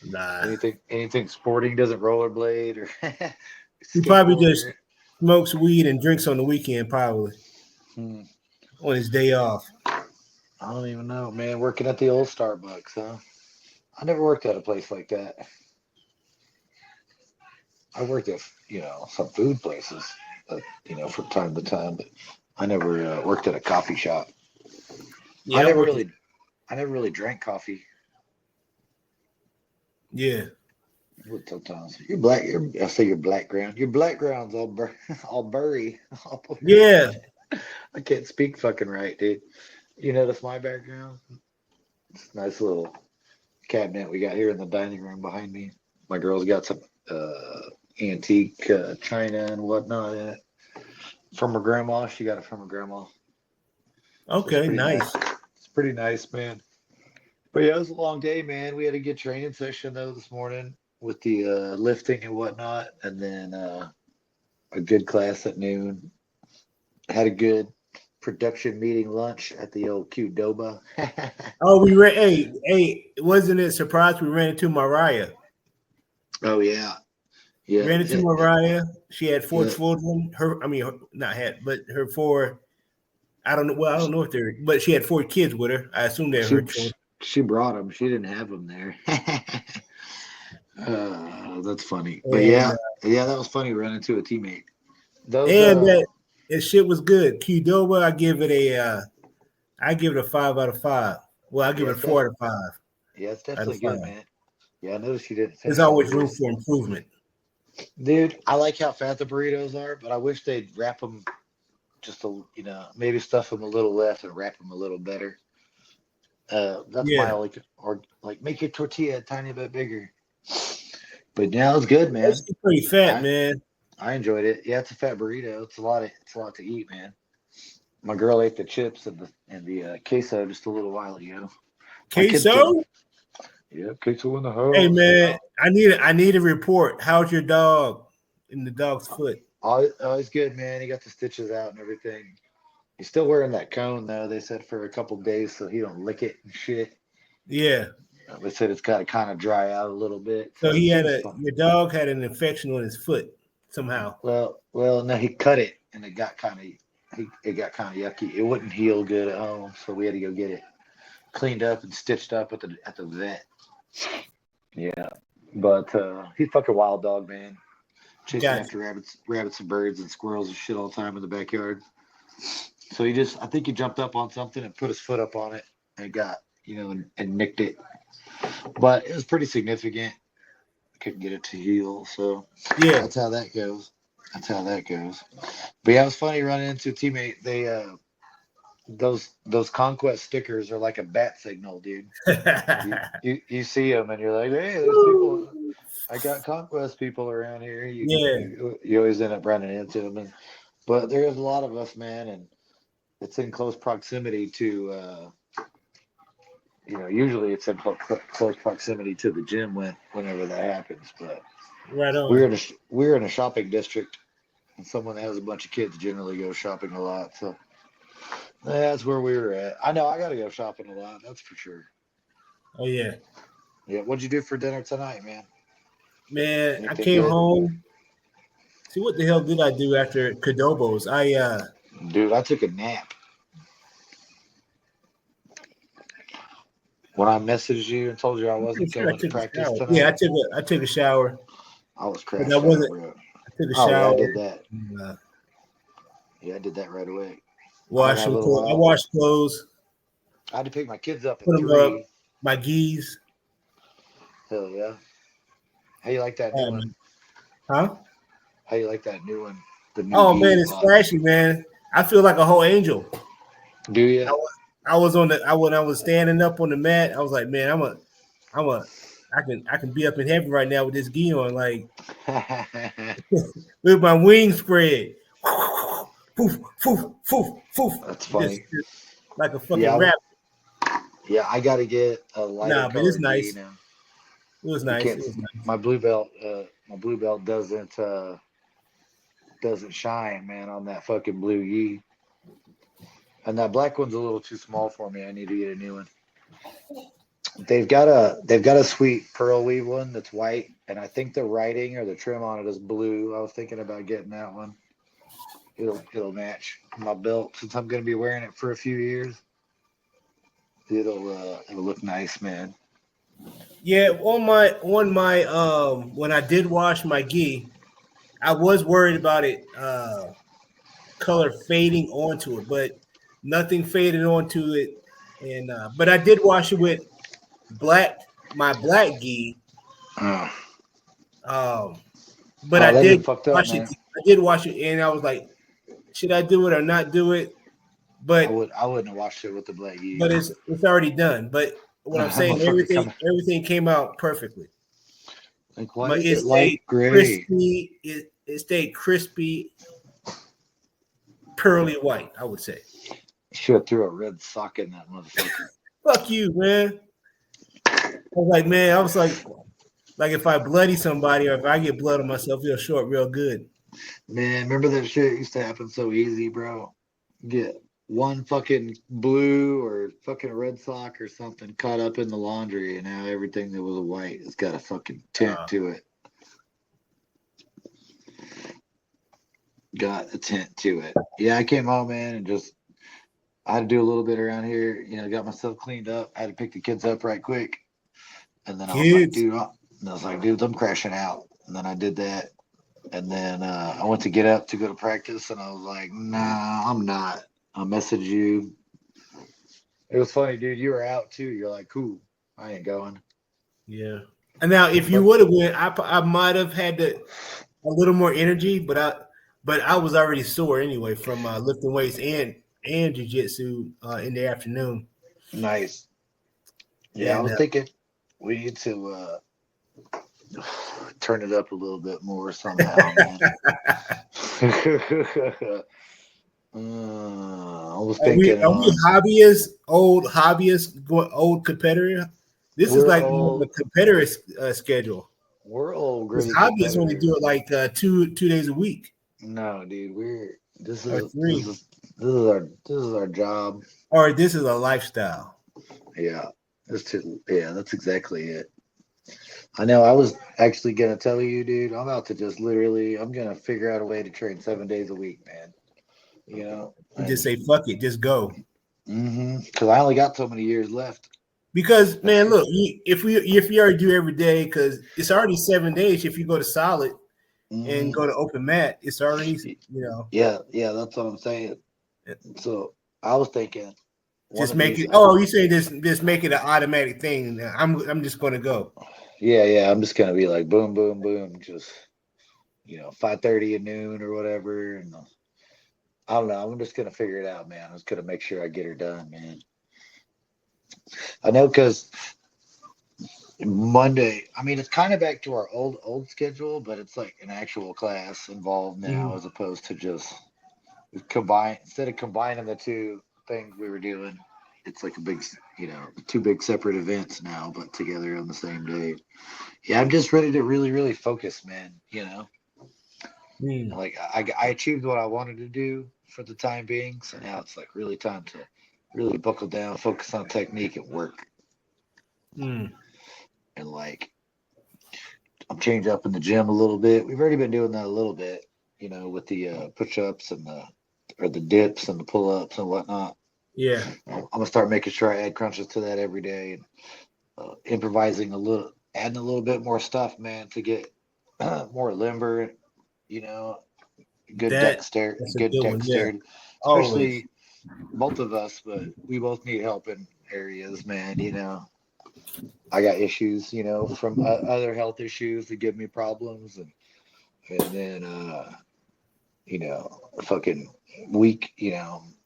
Speaker 1: Nah,
Speaker 3: Anything sporting? Doesn't rollerblade or
Speaker 1: he probably just
Speaker 3: skateboard?
Speaker 1: smokes weed and drinks on the weekend, probably
Speaker 3: Hmm.
Speaker 1: on his day off.
Speaker 3: I don't even know, man. Working at the old Starbucks, huh? I never worked at a place like that. I worked at some food places, from time to time, but I never worked at a coffee shop. I
Speaker 1: Yeah, I
Speaker 3: never
Speaker 1: worked.
Speaker 3: really, I never really drank coffee.
Speaker 1: Yeah,
Speaker 3: Would sometimes you're black. I say you're black ground. Your black ground's all all burry.
Speaker 1: yeah.
Speaker 3: I can't speak fucking right, dude. You notice my background? It's a nice little cabinet we got here in the dining room behind me. My girl's got some antique china and whatnot in it from her grandma. She got it from her grandma. So it's
Speaker 1: Okay,
Speaker 3: pretty nice.
Speaker 1: nice.
Speaker 3: It's pretty nice, man. But yeah, it was a long day, man. We had a good training session though this morning with the lifting and whatnot, and then a good class at noon. Had a good production meeting lunch at the old Qdoba.
Speaker 1: Oh, we ran. Hey, wasn't it a surprise? We ran into Mariah.
Speaker 3: Oh yeah, yeah,
Speaker 1: Ran into Mariah. She had four
Speaker 3: yeah.
Speaker 1: children. Not had, but her four. I don't know. Well, I don't know if they're, but she had four kids with her. I assume they're
Speaker 3: She
Speaker 1: her children.
Speaker 3: she brought them. She didn't have them there. That's funny. But
Speaker 1: And
Speaker 3: yeah, that was funny. Ran into a teammate. Those
Speaker 1: and that shit was good. Qdoba, I give it a 5 out of 5. Well, I give
Speaker 3: yeah,
Speaker 1: it a 4 out of 5
Speaker 3: it's
Speaker 1: out of
Speaker 3: definitely
Speaker 1: five.
Speaker 3: good, man. Yeah, I noticed you didn't
Speaker 1: There's
Speaker 3: finish all the
Speaker 1: always room
Speaker 3: burritos.
Speaker 1: for improvement.
Speaker 3: Dude, I like how fat the burritos are, but I wish they'd wrap them just maybe stuff them a little less and wrap them a little better. That's my
Speaker 1: Yeah,
Speaker 3: only, or like make your tortilla a tiny bit bigger. But now it's good, man.
Speaker 1: it's pretty fat,
Speaker 3: I
Speaker 1: man.
Speaker 3: I enjoyed it. Yeah, it's a fat burrito. It's a lot to eat, man. My girl ate the chips and the queso just a little while ago. My kids can,
Speaker 1: Queso.
Speaker 3: yeah, queso in the
Speaker 1: Hey,
Speaker 3: house.
Speaker 1: man, I need a report. How's your dog in the dog's foot?
Speaker 3: Always good, man. He got the stitches out and everything. He's still wearing that cone though. They said for a couple days so he don't lick it and shit.
Speaker 1: Yeah.
Speaker 3: They said it's got to kind of dry out a little bit.
Speaker 1: So
Speaker 3: So it seems fine.
Speaker 1: your dog had an infection on his foot somehow.
Speaker 3: Well, no, he cut it and it got kind of yucky. It wouldn't heal good at home, so we had to go get it cleaned up and stitched up at the vet. Yeah, but he's fucking wild dog, man. Chasing
Speaker 1: Gotcha.
Speaker 3: after rabbits and birds and squirrels and shit all the time in the backyard. So I think he jumped up on something and put his foot up on it and got, and nicked it. But it was pretty significant. Couldn't get it to heal, so
Speaker 1: Yeah.
Speaker 3: that's how that goes. But yeah, it was funny running into a teammate. They those conquest stickers are like a bat signal, dude. You see them and you're like, hey, there's people. I got conquest people around here.
Speaker 1: Yeah.
Speaker 3: You always end up running into them, but there's a lot of us, man, and it's in close proximity to. Usually it's in close proximity to the gym whenever that happens, but
Speaker 1: Right
Speaker 3: We're
Speaker 1: on.
Speaker 3: in a we're in a shopping district, and someone that has a bunch of kids generally goes shopping a lot. So that's where we were at. I know I got to go shopping a lot. That's for sure.
Speaker 1: Oh yeah,
Speaker 3: Yeah. What'd you do for dinner tonight, man?
Speaker 1: man. I
Speaker 3: Anything
Speaker 1: came
Speaker 3: good?
Speaker 1: home. See what the hell did I do after Cadobos?
Speaker 3: Dude, I took a nap. When I messaged you and told you I
Speaker 1: pretty
Speaker 3: wasn't
Speaker 1: sure I
Speaker 3: going to
Speaker 1: took a
Speaker 3: practice
Speaker 1: shower. Yeah,
Speaker 3: tonight,
Speaker 1: I took a shower,
Speaker 3: I was
Speaker 1: but I
Speaker 3: crashed out,
Speaker 1: wasn't.
Speaker 3: bro.
Speaker 1: I took a
Speaker 3: Oh yeah, I
Speaker 1: shower.
Speaker 3: did that.
Speaker 1: And,
Speaker 3: Yeah, I did that right away. I had
Speaker 1: wash
Speaker 3: a
Speaker 1: some
Speaker 3: little
Speaker 1: clothes. I
Speaker 3: while.
Speaker 1: washed clothes,
Speaker 3: I had to pick my kids up
Speaker 1: put
Speaker 3: at
Speaker 1: them up,
Speaker 3: 3.
Speaker 1: my geese.
Speaker 3: Hell yeah. How you like that new one?
Speaker 1: Man. Huh?
Speaker 3: How you like that new one? The new
Speaker 1: Oh man,
Speaker 3: gi
Speaker 1: it's
Speaker 3: pod.
Speaker 1: flashy, man. I feel like a whole angel.
Speaker 3: Do you?
Speaker 1: I was on the. When I was standing up on the mat, I was like, man, I'm a, I can be up in heaven right now with this gi on, like with my wings spread. Poof, poof, poof, poof.
Speaker 3: That's
Speaker 1: Just
Speaker 3: funny.
Speaker 1: like a fucking
Speaker 3: Yeah,
Speaker 1: rap.
Speaker 3: yeah. I got to get a lighter
Speaker 1: Nah, but it's
Speaker 3: colored gi
Speaker 1: nice.
Speaker 3: now.
Speaker 1: It was
Speaker 3: You
Speaker 1: nice.
Speaker 3: can't.
Speaker 1: It was nice.
Speaker 3: My blue belt. My blue belt doesn't shine, man, on that fucking blue gi. And that black one's a little too small for me. I need to get a new one. They've got a sweet pearl weave one that's white, and I think the writing or the trim on it is blue. I was thinking about getting that one. It'll match my belt since I'm gonna be wearing it for a few years. It'll look nice, man.
Speaker 1: Yeah, on my when I did wash my gi, I was worried about it color fading onto it, but nothing faded onto it. And but I did wash it with black my black gi.
Speaker 3: Oh,
Speaker 1: Um, but
Speaker 3: oh, that'd be fucked up, man.
Speaker 1: I did wash it, and I was like, should I do it or not do it? But
Speaker 3: I wouldn't have washed it with the black gi.
Speaker 1: it's already done. But what I'm saying,
Speaker 3: Motherfucker coming.
Speaker 1: everything came out perfectly.
Speaker 3: Like, why
Speaker 1: But
Speaker 3: is
Speaker 1: it
Speaker 3: it light
Speaker 1: stayed
Speaker 3: gray?
Speaker 1: crispy. It stayed crispy, pearly white. I would say.
Speaker 3: Should have threw a red sock in that motherfucker.
Speaker 1: Fuck you, man. I was like, man, I was like if I bloody somebody or if I get blood on myself, it'll show up real good.
Speaker 3: Man, remember that shit used to happen so easy, bro? Get one fucking blue or fucking red sock or something caught up in the laundry, and now everything that was white has got a fucking tint to it. Got a tint to it. Yeah, I came home, man, and just I had to do a little bit around here. Got myself cleaned up. I had to pick the kids up right quick, and then I was like,
Speaker 1: Kids.
Speaker 3: dude, I'm crashing out. And then I did that, and then I went to get up to go to practice, and I was like, nah, I'm not. I'll message you. It was funny, dude. You were out too. You're like, cool. I ain't going.
Speaker 1: Yeah. And now, if you would have went, I might have had a little more energy, but I was already sore anyway from lifting weights and jujitsu in the afternoon.
Speaker 3: Nice. Yeah, I
Speaker 1: And
Speaker 3: was thinking we need to turn it up a little bit more somehow, man. I was thinking
Speaker 1: are we hobbyists, old competitor? This is
Speaker 3: we're
Speaker 1: like more of a
Speaker 3: old.
Speaker 1: competitor schedule.
Speaker 3: We're old
Speaker 1: Because
Speaker 3: gritty
Speaker 1: hobbyists only do
Speaker 3: competitors.
Speaker 1: it like two days a week
Speaker 3: No, dude, this
Speaker 1: or
Speaker 3: is
Speaker 1: three,
Speaker 3: this is our job.
Speaker 1: or this is a lifestyle.
Speaker 3: Yeah, that's exactly it. I know. I was actually gonna tell you, dude. I'm about to just literally. I'm gonna figure out a way to train 7 days a week, man.
Speaker 1: And just say fuck it, just go.
Speaker 3: Because I only got so many years left.
Speaker 1: Because man, look, if you already do every day, because it's already 7 days. If you go to solid and go to open mat, it's already
Speaker 3: Yeah, that's what I'm saying. So I was thinking,
Speaker 1: just make it. Oh, you saying just make it an automatic thing? I'm just going to go.
Speaker 3: Yeah. I'm just gonna be like boom, boom, boom, just 5:30 at noon or whatever, and I don't know. I'm just gonna figure it out, man. I'm just gonna make sure I get her done, man. I know because Monday. I mean, it's kind of back to our old schedule, but it's like an actual class involved now, as opposed to just instead of combining the two things we were doing. it's like a big, two big separate events now, but together on the same day. Yeah, I'm just ready to really, really focus, man.
Speaker 1: Mm.
Speaker 3: Like I achieved what I wanted to do for the time being, so now it's like really time to really buckle down, focus on technique and work,
Speaker 1: Mm.
Speaker 3: and like I'm changed up in the gym a little bit. We've already been doing that a little bit, with the push-ups and the dips and the pull-ups and whatnot.
Speaker 1: Yeah.
Speaker 3: I'm gonna start making sure I add crunches to that every day, and improvising a little, adding a little bit more stuff, man, to get more limber, you know,
Speaker 1: That's a
Speaker 3: good
Speaker 1: good one. Yeah.
Speaker 3: dexterity,
Speaker 1: Always.
Speaker 3: especially both of us, but we both need help in areas, man. I got issues, from other health issues that give me problems, and then fucking weak,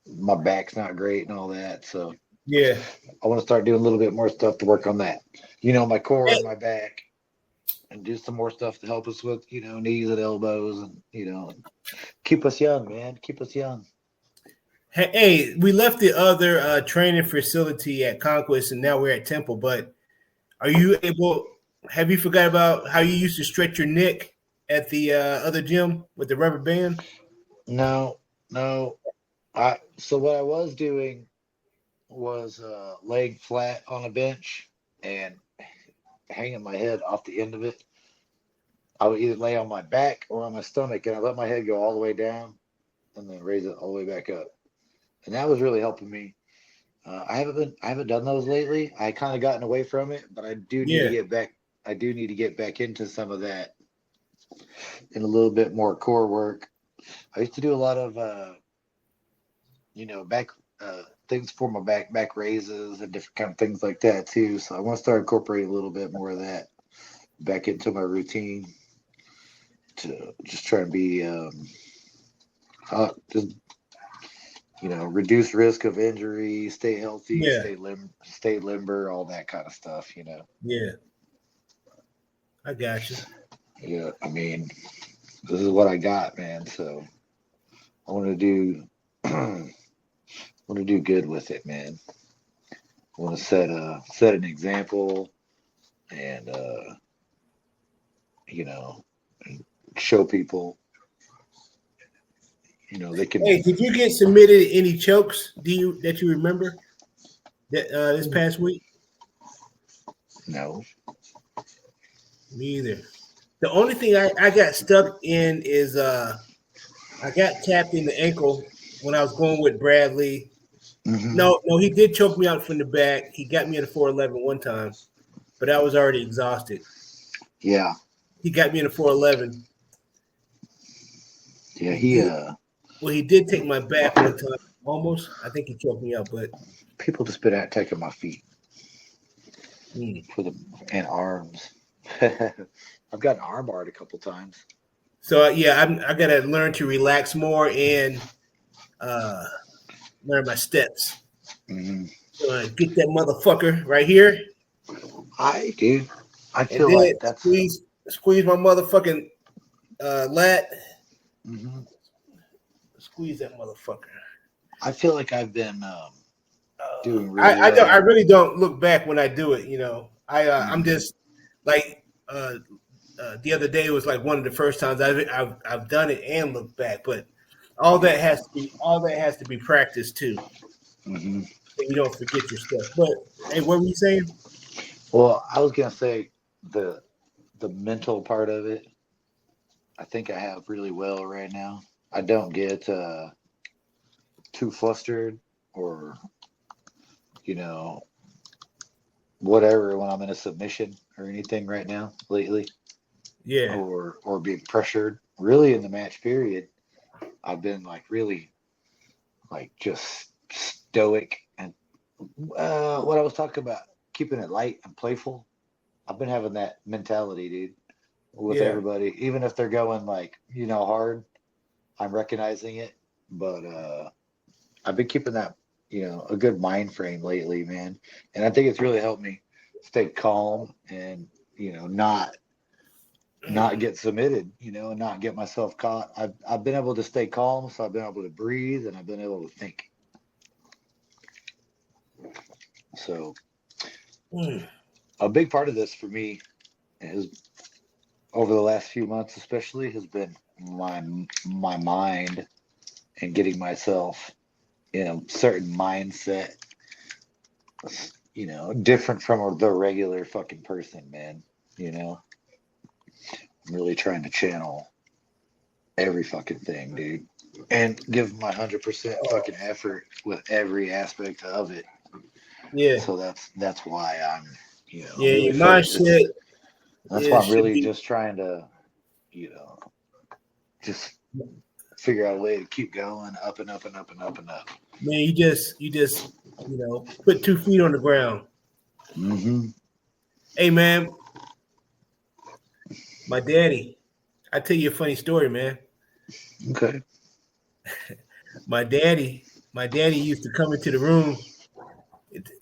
Speaker 3: my back's not great and all that. So
Speaker 1: Yeah.
Speaker 3: I want to start doing a little bit more stuff to work on that. My core and my back, and do some more stuff to help us with, knees and elbows, and keep us young, man. Keep us young.
Speaker 1: Hey, we left the other training facility at Conquest, and now we're at Temple. But are you able? Have you forgot about how you used to stretch your neck at the other gym with the rubber band?
Speaker 3: No, no. So what I was doing was laying flat on a bench and hanging my head off the end of it. I would either lay on my back or on my stomach, and I let my head go all the way down, and then raise it all the way back up. And that was really helping me. I haven't done those lately. I kind of gotten away from it, but I do need to
Speaker 1: Yeah.
Speaker 3: get back. I do need to get back into some of that and a little bit more core work. I used to do a lot of back things for my back raises and different kind of things like that too. So I want to start incorporating a little bit more of that back into my routine to just try and be just reduce risk of injury, stay healthy,
Speaker 1: Yeah.
Speaker 3: stay limber, all that kind of stuff.
Speaker 1: Yeah. I got you.
Speaker 3: Yeah, I mean, this is what I got, man. So I want to do want to do good with it, man. I want to set an example, and you know show people, they can.
Speaker 1: Hey, did you get submitted any chokes? That you remember that this past week?
Speaker 3: No.
Speaker 1: Me either. The only thing I got stuck in is I got tapped in the ankle when I was going with Bradley.
Speaker 3: Hmm.
Speaker 1: No, he did choke me out from the back. He got me in a 411 one time, but I was already exhausted.
Speaker 3: Yeah.
Speaker 1: He got me in a 411.
Speaker 3: Yeah.
Speaker 1: He did. Well, he did take my back one time, almost. I think he choked me out, but
Speaker 3: People just been attacking my feet
Speaker 1: mm.
Speaker 3: for the and arms. I've gotten armbarred a couple times.
Speaker 1: So yeah, I gotta learn to relax more and uh, learn my steps.
Speaker 3: Hmm.
Speaker 1: Get that motherfucker right here,
Speaker 3: Dude, I
Speaker 1: and
Speaker 3: feel
Speaker 1: then
Speaker 3: like that's.
Speaker 1: squeeze my motherfucking lat.
Speaker 3: Hmm.
Speaker 1: Squeeze that motherfucker.
Speaker 3: I feel like I've been doing really
Speaker 1: I don't. I
Speaker 3: well.
Speaker 1: really don't look back when I do it. I'm
Speaker 3: Hmm.
Speaker 1: just like the other day was like one of the first times I've done it and looked back, but
Speaker 3: Yeah.
Speaker 1: all that has to be practiced too,
Speaker 3: Hmm.
Speaker 1: so you don't forget your stuff. But hey, what were you saying?
Speaker 3: Well, I was gonna say the mental part of it. I think I have really well right now. I don't get too flustered or you know whatever when I'm in a submission or anything right now lately,
Speaker 1: Yeah,
Speaker 3: or being pressured. Really, in the match period, I've been like really like just stoic and what I was talking about, keeping it light and playful. I've been having that mentality, dude, with
Speaker 1: yeah,
Speaker 3: everybody, even if they're going like hard. I'm recognizing it, but I've been keeping that a good mind frame lately, man, and I think it's really helped me stay calm and not get submitted, and not get myself caught. I've been able to stay calm, so I've been able to breathe and I've been able to think. So
Speaker 1: Mm.
Speaker 3: a big part of this for me is over the last few months, especially, has been my mind and getting myself in a certain mindset, different from the regular fucking person, man. I'm really trying to channel every fucking thing, dude, and give my 100% fucking effort with every aspect of it.
Speaker 1: Yeah.
Speaker 3: So that's why I'm,
Speaker 1: Yeah,
Speaker 3: really
Speaker 1: your mindset
Speaker 3: that's why I'm
Speaker 1: should
Speaker 3: really
Speaker 1: be,
Speaker 3: just trying to, just figure out a way to keep going up and up and up and up and up.
Speaker 1: man, you just put 2 feet on the ground.
Speaker 3: Mm-hmm.
Speaker 1: Hey man, my daddy, I tell you a funny story, man.
Speaker 3: Okay.
Speaker 1: My daddy used to come into the room,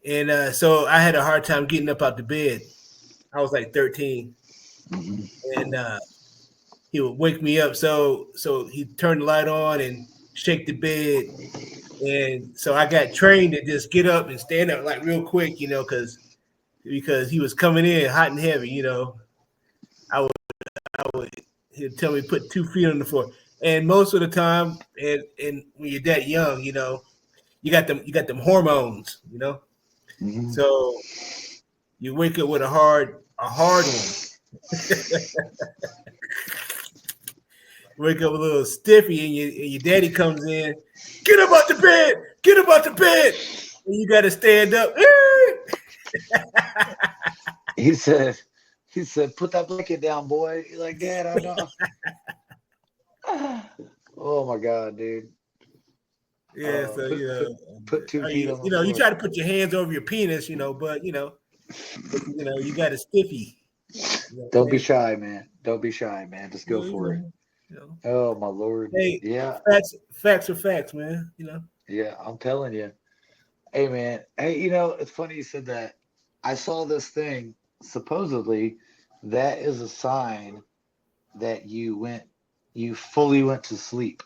Speaker 1: and so I had a hard time getting up out the bed. I was like 13,
Speaker 3: Mm-hmm.
Speaker 1: and he would wake me up. So he'd turn the light on and shake the bed, and so I got trained to just get up and stand up like real quick, because he was coming in hot and heavy. I would he'd tell me put 2 feet on the floor, and most of the time, and when you're that young, you got them hormones.
Speaker 3: Mm-hmm.
Speaker 1: So you wake up with a hard one. Wake up a little stiffy, and your daddy comes in. Get up out the bed. Get up out the bed. And you got to stand up.
Speaker 3: He said, put that blanket down, boy. You're like, Dad, I know. Oh my God, dude.
Speaker 1: Yeah, so
Speaker 3: Put two
Speaker 1: or
Speaker 3: feet
Speaker 1: you
Speaker 3: on the
Speaker 1: you know you
Speaker 3: floor.
Speaker 1: try to put your hands over your penis, but you got a stiffy. You know what
Speaker 3: Don't
Speaker 1: I'm
Speaker 3: be
Speaker 1: saying?
Speaker 3: shy, man. Don't be shy, man. Just go for it.
Speaker 1: You know.
Speaker 3: Oh my Lord.
Speaker 1: Hey,
Speaker 3: Yeah,
Speaker 1: facts are facts, man.
Speaker 3: yeah. I'm telling you. Hey, man. Hey, it's funny you said that. I saw this thing. Supposedly, that is a sign that you fully went to sleep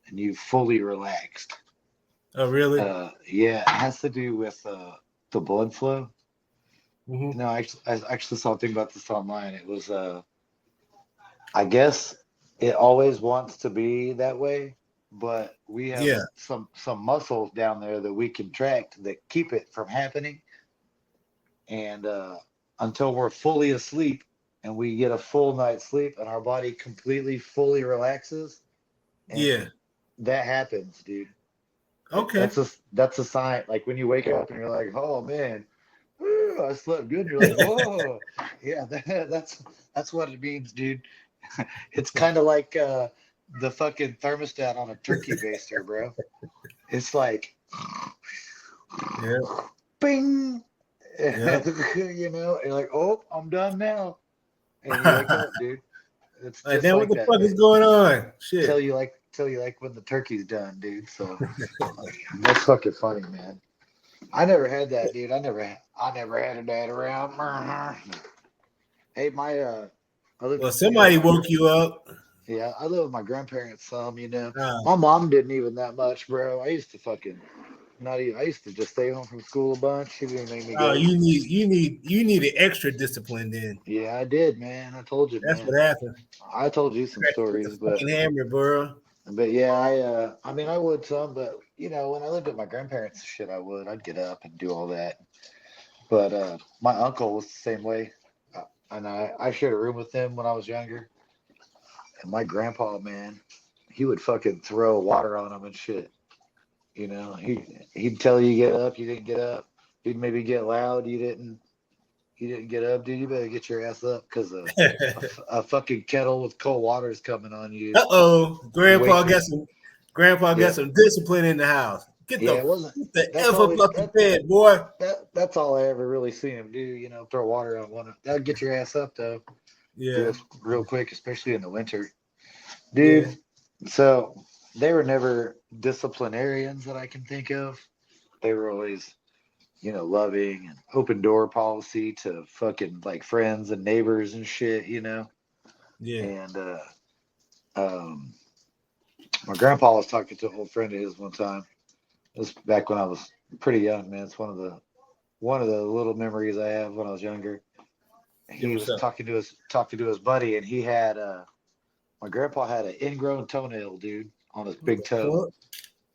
Speaker 3: and you fully relaxed.
Speaker 1: Oh, really?
Speaker 3: Yeah, it has to do with the blood flow.
Speaker 1: Hmm.
Speaker 3: No, I actually saw something about this online. It was I guess it always wants to be that way, but we have
Speaker 1: Yeah,
Speaker 3: some muscles down there that we contract that keep it from happening. And until we're fully asleep and we get a full night's sleep and our body completely fully relaxes, and
Speaker 1: yeah.
Speaker 3: that happens, dude.
Speaker 1: Okay.
Speaker 3: That's a sign. Like when you wake up and you're like, oh man, woo, I slept good. And you're like, whoa, yeah, that's what it means, dude. It's kind of like the fucking thermostat on a turkey baster, bro. It's like,
Speaker 1: Yeah,
Speaker 3: bing,
Speaker 1: yeah.
Speaker 3: you're like, oh, I'm done now, and you wake up, dude. It's
Speaker 1: Like,
Speaker 3: just
Speaker 1: now what
Speaker 3: like
Speaker 1: the
Speaker 3: that,
Speaker 1: fuck is
Speaker 3: man.
Speaker 1: going on?
Speaker 3: Till
Speaker 1: Shit.
Speaker 3: you like, when the turkey's done, dude. So that's fucking funny, man. I never had that, dude. I never had a dad around. Hey, I lived,
Speaker 1: Well, somebody woke you up.
Speaker 3: yeah, I live with my grandparents some.
Speaker 1: Uh,
Speaker 3: My mom didn't even that much, bro. I used to fucking not even. I used to just stay home from school a bunch. She didn't make me
Speaker 1: oh,
Speaker 3: go.
Speaker 1: you need an extra discipline then.
Speaker 3: Yeah, I did, man. I told you,
Speaker 1: That's
Speaker 3: man.
Speaker 1: what happened.
Speaker 3: I told you some
Speaker 1: With the
Speaker 3: stories, but
Speaker 1: fucking hammer, bro.
Speaker 3: yeah, I mean, I would some, but when I lived at my grandparents, shit, I'd get up and do all that. But my uncle was the same way, and I shared a room with him when I was younger. And my grandpa, man, he would fucking throw water on him and shit. He'd tell you get up, you didn't get up. He'd maybe get loud, you didn't get up, dude. You better get your ass up because a fucking kettle with cold water is coming on you.
Speaker 1: Uh-oh. Grandpa
Speaker 3: Wake,
Speaker 1: got some grandpa got
Speaker 3: yeah,
Speaker 1: some discipline in the house. Get
Speaker 3: yeah.
Speaker 1: the
Speaker 3: It wasn't.
Speaker 1: get the
Speaker 3: That's
Speaker 1: F
Speaker 3: all
Speaker 1: up
Speaker 3: we.
Speaker 1: off the bed, boy.
Speaker 3: That's all I ever really seen him do. Throw water on one. That'll get your ass up though,
Speaker 1: Yeah.
Speaker 3: real quick, especially in the winter,
Speaker 1: Yeah.
Speaker 3: dude. So they were never disciplinarians that I can think of. They were always, loving and open door policy to fucking like friends and neighbors and shit.
Speaker 1: Yeah.
Speaker 3: And um, my grandpa was talking to an old friend of his one time. This was back when I was pretty young, man. It's one of the one of the little memories I have when I was younger. He
Speaker 1: what's
Speaker 3: was
Speaker 1: up?
Speaker 3: talking to his buddy, and he had my grandpa had an ingrown toenail, dude, on his
Speaker 1: What
Speaker 3: big
Speaker 1: the
Speaker 3: toe,
Speaker 1: fuck?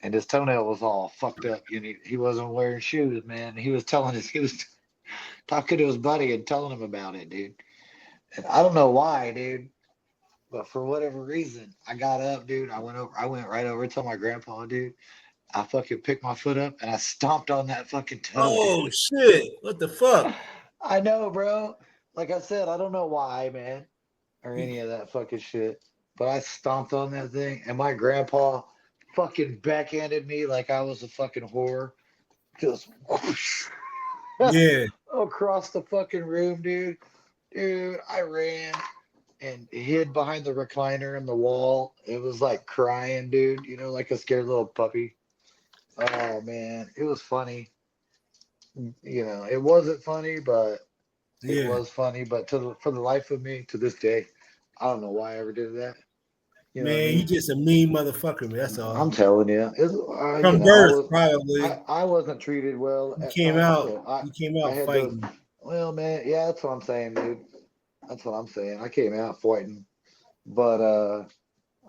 Speaker 3: and his toenail was all fucked up. And he wasn't wearing shoes, man. He was talking to his buddy and telling him about it, dude. And I don't know why, dude, but for whatever reason, I got up, dude. I went right over to my grandpa, dude. I fucking picked my foot up and I stomped on that fucking toe,
Speaker 1: Oh
Speaker 3: dude.
Speaker 1: shit! What the fuck?
Speaker 3: I know, bro. Like I said, I don't know why, man, or any of that fucking shit. But I stomped on that thing, and my grandpa fucking backhanded me like I was a fucking whore. Just whoosh,
Speaker 1: Yeah,
Speaker 3: across the fucking room, dude. Dude, I ran and hid behind the recliner in the wall. It was like crying, dude. Like a scared little puppy. Oh man, it was funny. It wasn't funny, but it
Speaker 1: yeah.
Speaker 3: was funny. But for the life of me, to this day, I don't know why I ever did that. You know what I
Speaker 1: Man, you
Speaker 3: mean?
Speaker 1: just a mean motherfucker, man. That's
Speaker 3: I'm
Speaker 1: all.
Speaker 3: telling you,
Speaker 1: From birth, probably.
Speaker 3: I wasn't treated well
Speaker 1: You
Speaker 3: at
Speaker 1: came
Speaker 3: times,
Speaker 1: out.
Speaker 3: so
Speaker 1: You came
Speaker 3: I
Speaker 1: out
Speaker 3: had those.
Speaker 1: fighting.
Speaker 3: Well, man, yeah, that's what I'm saying, dude. That's what I'm saying. I came out fighting, but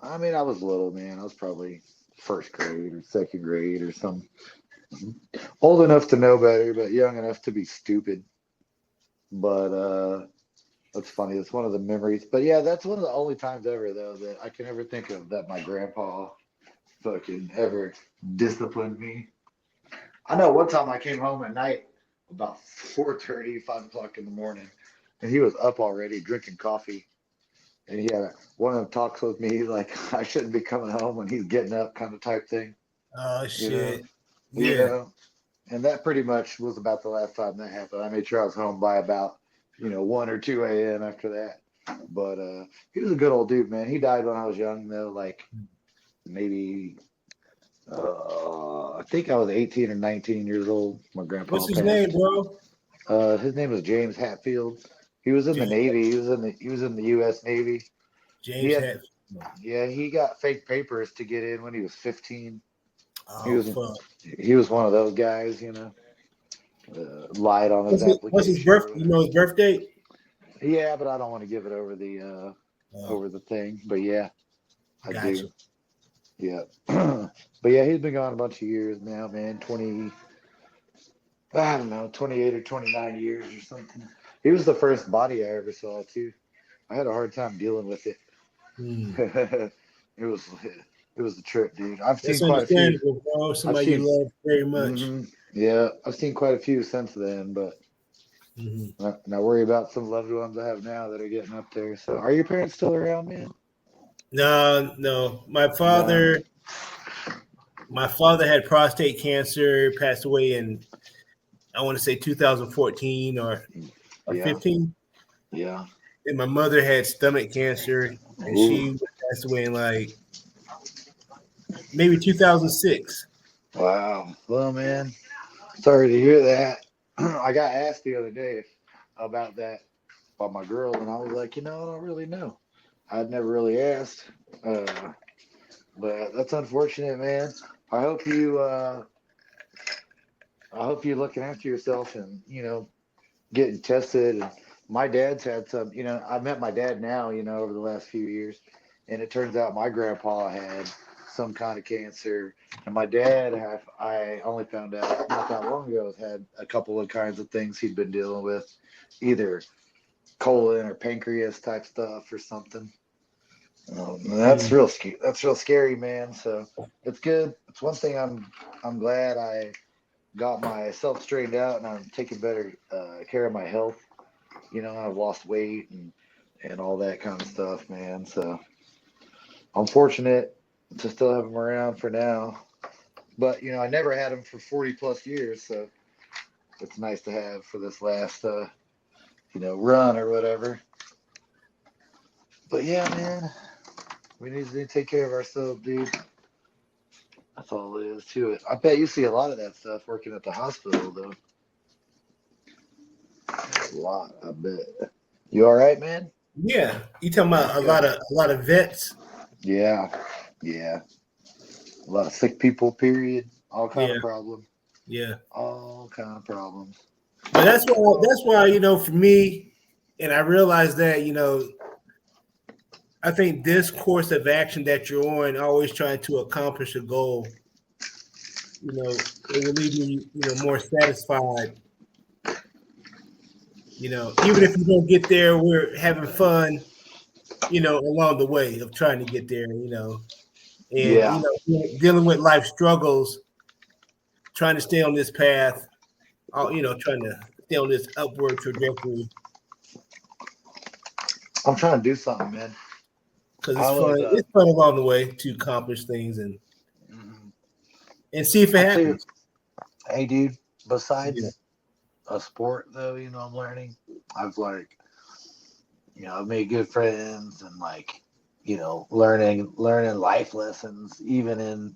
Speaker 3: I mean, I was little, man. I was probably first grade or second grade or something. Old enough to know better, but young enough to be stupid. But that's funny. It's one of the memories. But yeah, that's one of the only times ever though that I can ever think of that my grandpa fucking ever disciplined me. I know one time I came home at night about 4:30, 5 o'clock in the morning, and he was up already drinking coffee. And he had one of them talks with me like I shouldn't be coming home when he's getting up, kind of type thing,
Speaker 1: Oh
Speaker 3: you know,
Speaker 1: shit.
Speaker 3: you
Speaker 1: Yeah.
Speaker 3: know. And that pretty much was about the last time that happened. I made sure I was home by about 1 or 2 a.m. after that. But he was a good old dude, man. He died when I was young though, like maybe I think I was 18 or 19 years old. My grandpa
Speaker 1: What's his name,
Speaker 3: passed.
Speaker 1: bro?
Speaker 3: His name was James Hatfield. He was in the
Speaker 1: James,
Speaker 3: Navy. He was in the U.S. Navy. He
Speaker 1: James
Speaker 3: had
Speaker 1: Hatfield.
Speaker 3: Yeah, he got fake papers to get in when he was 15. He
Speaker 1: Oh
Speaker 3: was
Speaker 1: fuck.
Speaker 3: he was one of those guys, lied on his
Speaker 1: What's his
Speaker 3: application
Speaker 1: birth?
Speaker 3: or
Speaker 1: You
Speaker 3: whatever.
Speaker 1: know his birth date?
Speaker 3: Yeah, but I don't want to give it
Speaker 1: Oh,
Speaker 3: over the thing. But yeah, I do.
Speaker 1: gotcha.
Speaker 3: Yeah. But yeah, he's been gone a bunch of years now, man. 20, I don't know, 28 or 29 years or something. He was the first body I ever saw too. I had a hard time dealing with it.
Speaker 1: Hmm.
Speaker 3: it was it was a trip, dude. I've seen
Speaker 1: That's
Speaker 3: quite a few.
Speaker 1: understandable, bro.
Speaker 3: I've
Speaker 1: Somebody you
Speaker 3: seen
Speaker 1: love very much.
Speaker 3: Yeah, I've seen quite a few since then, but
Speaker 1: Hmm.
Speaker 3: I worry about some loved ones I have now that are getting up there. So, are your parents still around, man?
Speaker 1: No, no.
Speaker 3: No.
Speaker 1: My father had prostate cancer. Passed away in I want to say 2014 or
Speaker 3: Yeah.
Speaker 1: 15.
Speaker 3: Yeah.
Speaker 1: And my mother had stomach cancer, and
Speaker 3: Ooh.
Speaker 1: she passed away in like maybe 2006.
Speaker 3: Wow. Well, man, sorry to hear that. I got asked the other day about that by my girl, and I was like, I don't really know. I'd never really asked, but that's unfortunate, man. I hope you, I hope you're looking after yourself and getting tested. And my dad's had some. I met my dad now, over the last few years, and it turns out my grandpa had some kind of cancer, and my dad, I only found out not that long ago, has had a couple of kinds of things he'd been dealing with, either colon or pancreas type stuff or something. That's
Speaker 1: Mm.
Speaker 3: real scary, man. So it's good. It's one thing I'm glad I got myself straightened out and I'm taking better care of my health. I've lost weight and all that kind of stuff, man. So I'm fortunate to still have them around for now. But I never had them for 40 plus years, so it's nice to have for this last run or whatever. But yeah, man, we need to take care of ourselves, dude. That's all it is to it. I bet you see a lot of that stuff working at the hospital, though. A lot, I bet. You all right, man?
Speaker 1: Yeah, you talking about
Speaker 3: Good.
Speaker 1: a lot of vets?
Speaker 3: Yeah, yeah. A lot of sick people. Period. All kind
Speaker 1: Yeah,
Speaker 3: of problems.
Speaker 1: yeah.
Speaker 3: All kind of problems.
Speaker 1: But that's why for me, and I realized that I think this course of action that you're on, always trying to accomplish a goal, it will leave me more satisfied. Even if you don't get there, we're having fun. Along the way of trying to get there. And
Speaker 3: Yeah.
Speaker 1: dealing with life struggles, trying to stay on this path. Trying to stay on this upward trajectory
Speaker 3: I'm trying to do something, man.
Speaker 1: because
Speaker 3: I
Speaker 1: it's fun.
Speaker 3: always,
Speaker 1: It's fun along the way to accomplish things and
Speaker 3: mhm.
Speaker 1: see if it
Speaker 3: I tell you,
Speaker 1: happens.
Speaker 3: hey, dude,
Speaker 1: Yeah.
Speaker 3: besides a sport, though, I'm learning, I've I've made good friends and learning life lessons, even in,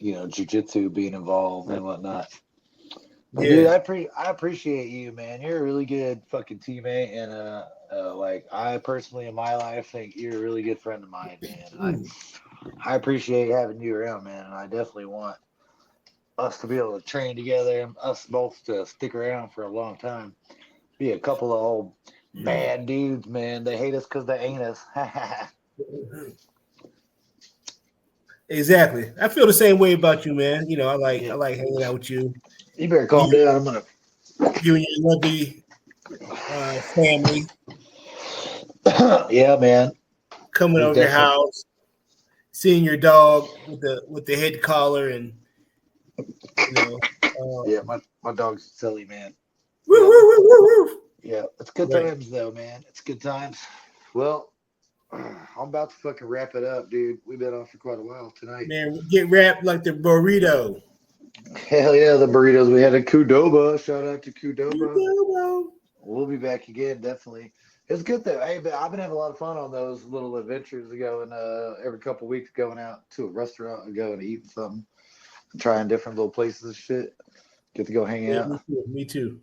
Speaker 3: jujitsu being involved and whatnot. But dude,
Speaker 1: Yeah.
Speaker 3: I appreciate you, man. You're a really good fucking teammate, and I personally in my life think you're a really good friend of mine, man. I appreciate having you around, man, and I definitely want us to be able to train together and us both to stick around for a long time. Be a couple of old bad dudes, man. They hate us because they ain't us.
Speaker 1: Exactly. I feel the same way about you, man. I
Speaker 3: Yeah.
Speaker 1: like hanging out with you.
Speaker 3: You better calm
Speaker 1: You,
Speaker 3: down. I'm gonna.
Speaker 1: you and your lovely family
Speaker 3: Yeah, man.
Speaker 1: coming
Speaker 3: We
Speaker 1: over your
Speaker 3: definitely.
Speaker 1: house, seeing your dog with the head collar and you know,
Speaker 3: Yeah, my dog's silly, man.
Speaker 1: woo
Speaker 3: Yeah,
Speaker 1: woo woo woo woo.
Speaker 3: yeah. It's good
Speaker 1: Right,
Speaker 3: times though, man. It's good times. Well, I'm about to fucking wrap it up, dude. We've been on for quite a while tonight.
Speaker 1: man. We get wrapped like the burrito.
Speaker 3: Hell yeah, the burritos. We had a Qdoba. Shout out to Qdoba.
Speaker 1: Burrito.
Speaker 3: We'll be back again, definitely. It's good though. Hey, but I've been having a lot of fun on those little adventures going every couple of weeks going out to a restaurant and going to eat something, trying different little places and shit. Get to go hang
Speaker 1: Yeah,
Speaker 3: out.
Speaker 1: me too. Me too.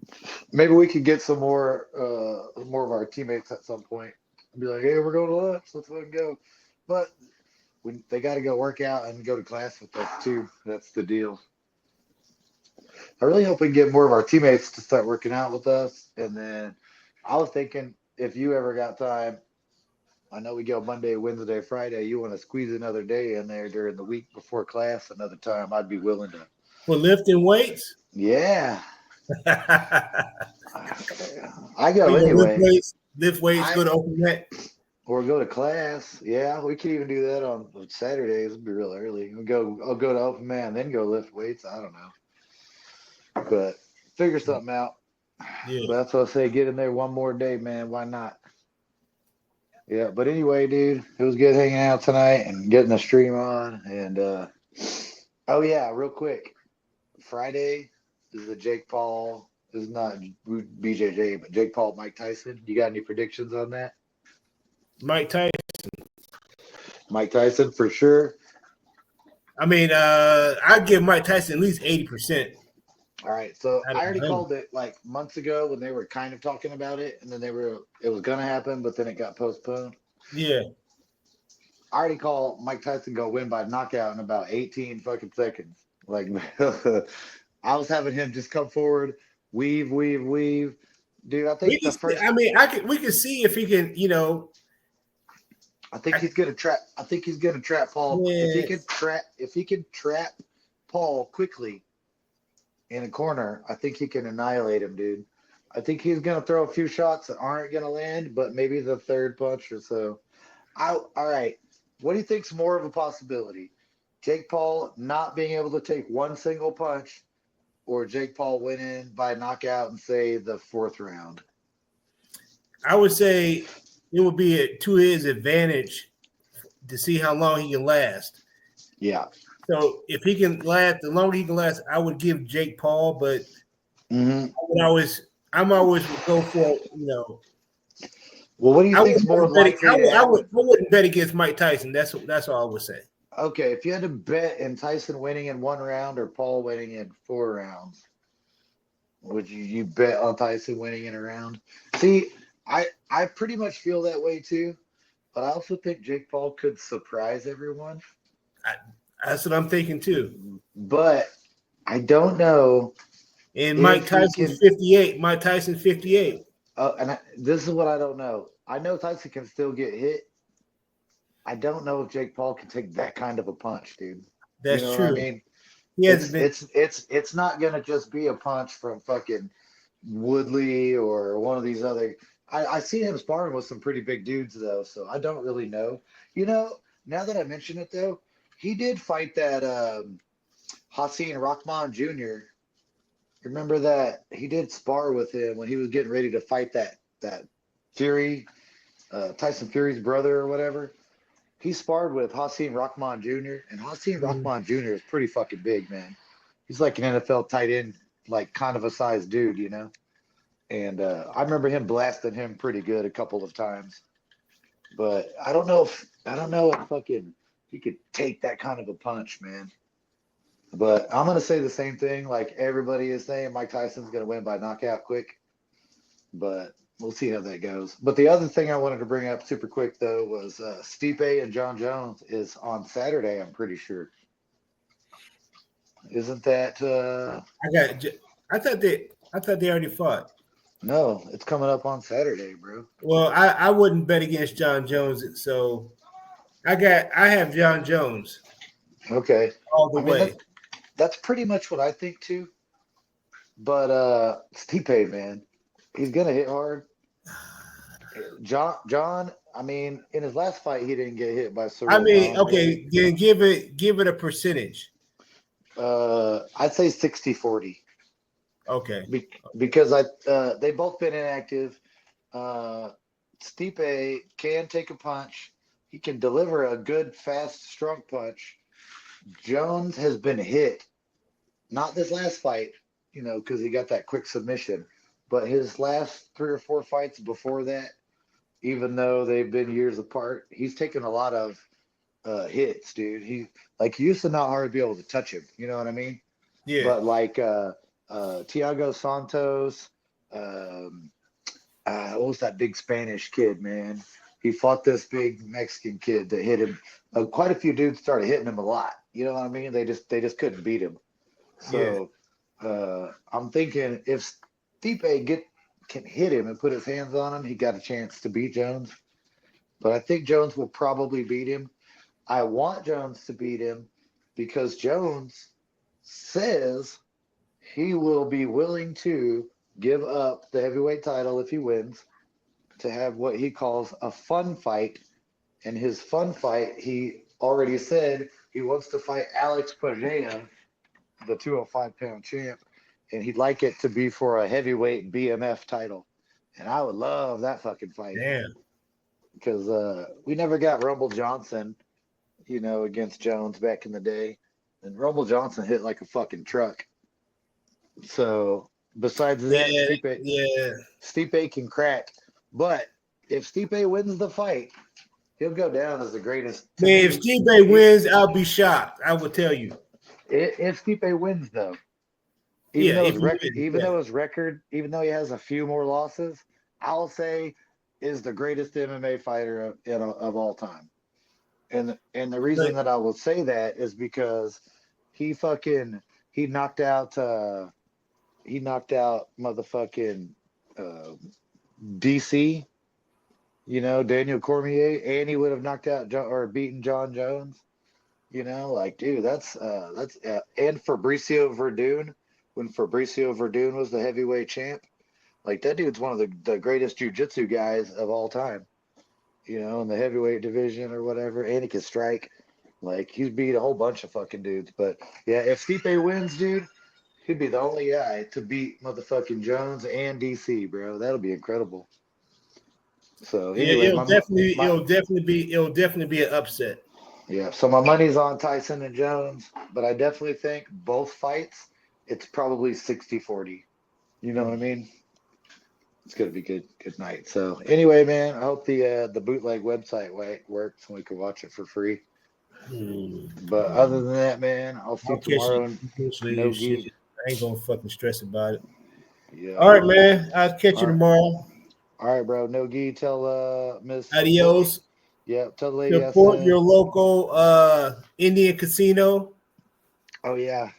Speaker 3: Maybe we could get some more of our teammates at some point and be like, hey, we're going to lunch. Let's fucking go. But they got to go work out and go to class with us too. That's the deal. I really hope we can get more of our teammates to start working out with us. And then I was thinking if you ever got time, I know we go Monday, Wednesday, Friday. You want to squeeze another day in there during the week before class another time, I'd be willing to.
Speaker 1: For lifting weights.
Speaker 3: Yeah.
Speaker 1: We
Speaker 3: I go
Speaker 1: go
Speaker 3: anyway.
Speaker 1: lift weights,
Speaker 3: I
Speaker 1: go to open net.
Speaker 3: Or go to class. Yeah, we could even do that on Saturdays. It'd be real early. I'll go to open man, then go lift weights. I don't know. But figure something out.
Speaker 1: Yeah.
Speaker 3: But that's what I say. Get in there one more day, man. Why not? Yeah. But anyway, dude, it was good hanging out tonight and getting the stream on. And oh yeah, real quick. Friday is the Jake Paul. This is not BJJ, but Jake Paul, Mike Tyson. You got any predictions on that?
Speaker 1: Mike Tyson.
Speaker 3: Mike Tyson for sure.
Speaker 1: I mean, I'd give Mike Tyson at least 80%.
Speaker 3: All right, so
Speaker 1: Out
Speaker 3: I
Speaker 1: of
Speaker 3: already
Speaker 1: 100.
Speaker 3: called it like months ago when they were kind of talking about it, and then it was gonna happen, but then it got postponed.
Speaker 1: Yeah.
Speaker 3: I already called Mike Tyson go win by knockout in about 18 fucking seconds. Like I was having him just come forward, weave, weave, weave. Dude, I
Speaker 1: We
Speaker 3: think
Speaker 1: can
Speaker 3: the
Speaker 1: see,
Speaker 3: first
Speaker 1: I mean, we can see if he can,
Speaker 3: I think he's gonna trap. I think he's gonna trap Paul.
Speaker 1: yeah,
Speaker 3: If he can trap Paul quickly in a corner, I think he can annihilate him, dude. I think he's gonna throw a few shots that aren't gonna land, but maybe the third punch or so. All right. What do you think's more of a possibility? Jake Paul not being able to take one single punch, or Jake Paul winning by knockout in say the fourth round?
Speaker 1: I would say it would be to his advantage to see how long he can last.
Speaker 3: Yeah.
Speaker 1: So if he can last, the longer he can last, I would give Jake Paul, but
Speaker 3: Mm-hmm.
Speaker 1: I'm always would go for,
Speaker 3: Well, what do you
Speaker 1: I
Speaker 3: think's more
Speaker 1: wouldn't bet,
Speaker 3: likely to
Speaker 1: I
Speaker 3: happen?
Speaker 1: wouldn't bet against Mike Tyson. That's all I would say.
Speaker 3: Okay, if you had to bet in Tyson winning in one round or Paul winning in 4 rounds, would you bet on Tyson winning in a round? See, I pretty much feel that way too, but I also think Jake Paul could surprise everyone.
Speaker 1: That's what I'm thinking too.
Speaker 3: But I don't know
Speaker 1: And
Speaker 3: If
Speaker 1: Mike
Speaker 3: he
Speaker 1: Tyson's
Speaker 3: can,
Speaker 1: 58. Mike Tyson 58.
Speaker 3: this is what I don't know. I know Tyson can still get hit. I don't know if Jake Paul can take that kind of a punch, dude. You
Speaker 1: That's
Speaker 3: know what I
Speaker 1: true.
Speaker 3: mean?
Speaker 1: He hasn't
Speaker 3: It's
Speaker 1: been.
Speaker 3: it's it's it's not gonna just be a punch from fucking Woodley or one of these other. I see him sparring with some pretty big dudes though, so I don't really know. You know, now that I mention it though, he did fight that Hassan Rahman Jr. Remember that he did spar with him when he was getting ready to fight that Fury, Tyson Fury's brother or whatever. He sparred with Hassan Rahman Jr. and Hassan
Speaker 1: Mhm.
Speaker 3: Rahman Jr. is pretty fucking big, man. He's like an NFL tight end, like kind of a size dude, you know. And I remember him blasting him pretty good a couple of times. But I don't know if fucking he could take that kind of a punch, man. But I'm gonna say the same thing, like everybody is saying. Mike Tyson's gonna win by knockout quick, but we'll see how that goes. But the other thing I wanted to bring up super quick though was Stipe and John Jones is on Saturday. I'm pretty sure. Isn't that?
Speaker 1: I got. I thought they already fought.
Speaker 3: No, it's coming up on Saturday, bro.
Speaker 1: Well, I wouldn't bet against John Jones, so I have John Jones
Speaker 3: Okay.
Speaker 1: all the
Speaker 3: I mean
Speaker 1: way.
Speaker 3: that's pretty much what I think too. But Stipe, man, he's gonna hit hard. John, I mean, in his last fight, he didn't get hit by
Speaker 1: I
Speaker 3: Ciryl
Speaker 1: mean,
Speaker 3: Gane, really.
Speaker 1: okay, then give it a percentage.
Speaker 3: I'd say 60-40
Speaker 1: Okay.
Speaker 3: because they both been inactive. Uh, Stipe can take a punch. He can deliver a good, fast, strong punch. Jones has been hit, not this last fight, because he got that quick submission, but his last 3 or 4 fights before that, even though they've been years apart, he's taken a lot of hits, dude. He used to not hard to be able to touch him. You know what I mean?
Speaker 1: Yeah.
Speaker 3: But Thiago Santos, um, what was that big Spanish kid, man? He fought this big Mexican kid that hit him. Quite a few dudes started hitting him a lot. You know what I mean? They just couldn't beat him.
Speaker 1: Yeah.
Speaker 3: So I'm thinking if Stipe can hit him and put his hands on him, he got a chance to beat Jones. But I think Jones will probably beat him. I want Jones to beat him because Jones says he will be willing to give up the heavyweight title if he wins to have what he calls a fun fight. And his fun fight, he already said he wants to fight Alex Pereira, the 205-pound champ, and he'd like it to be for a heavyweight BMF title. And I would love that fucking fight
Speaker 1: Damn.
Speaker 3: because we never got Rumble Johnson, against Jones back in the day. And Rumble Johnson hit like a fucking truck. So besides that,
Speaker 1: Yeah. Yeah.
Speaker 3: Stipe can crack. But if Stipe wins the fight, he'll go down as the greatest. To
Speaker 1: Man, if
Speaker 3: me,
Speaker 1: Stipe wins, I'll be shocked. I will tell you.
Speaker 3: if Stipe wins, though, even
Speaker 1: Yeah,
Speaker 3: though
Speaker 1: if
Speaker 3: his
Speaker 1: he
Speaker 3: record,
Speaker 1: wins, yeah.
Speaker 3: even though he has a few more losses, I'll say is the greatest MMA fighter of all time. And the reason
Speaker 1: But
Speaker 3: that I will say that is because he knocked out motherfucking DC, Daniel Cormier, and he would have knocked out or beaten John Jones. Dude, that's and Fabricio Verdun when Fabricio Verdun was the heavyweight champ. Like that dude's one of the greatest jujitsu guys of all time. In the heavyweight division or whatever, and he can strike. Like he's beat a whole bunch of fucking dudes. But yeah, if Stipe wins, dude, he'd be the only guy to beat motherfucking Jones and DC, bro. That'll be incredible. So
Speaker 1: yeah,
Speaker 3: anyway,
Speaker 1: it'll definitely be an upset.
Speaker 3: yeah, so my money's on Tyson and Jones, but I definitely think both fights, it's probably 60-40. You know what I mean? It's gonna be good night. So anyway, man, I hope the bootleg website works and we can watch it for free. But other than that, man, I'll see
Speaker 1: I'll
Speaker 3: you
Speaker 1: catch
Speaker 3: tomorrow.
Speaker 1: you eventually.
Speaker 3: No
Speaker 1: Shit.
Speaker 3: gi.
Speaker 1: I ain't gonna fucking stress about it.
Speaker 3: Yeah.
Speaker 1: All right, man. I'll catch you
Speaker 3: All right.
Speaker 1: tomorrow.
Speaker 3: All right, bro. No gi. Tell Miss.
Speaker 1: Adios.
Speaker 3: Yeah. Tell the lady I
Speaker 1: Support
Speaker 3: said.
Speaker 1: your local Indian casino.
Speaker 3: Oh yeah.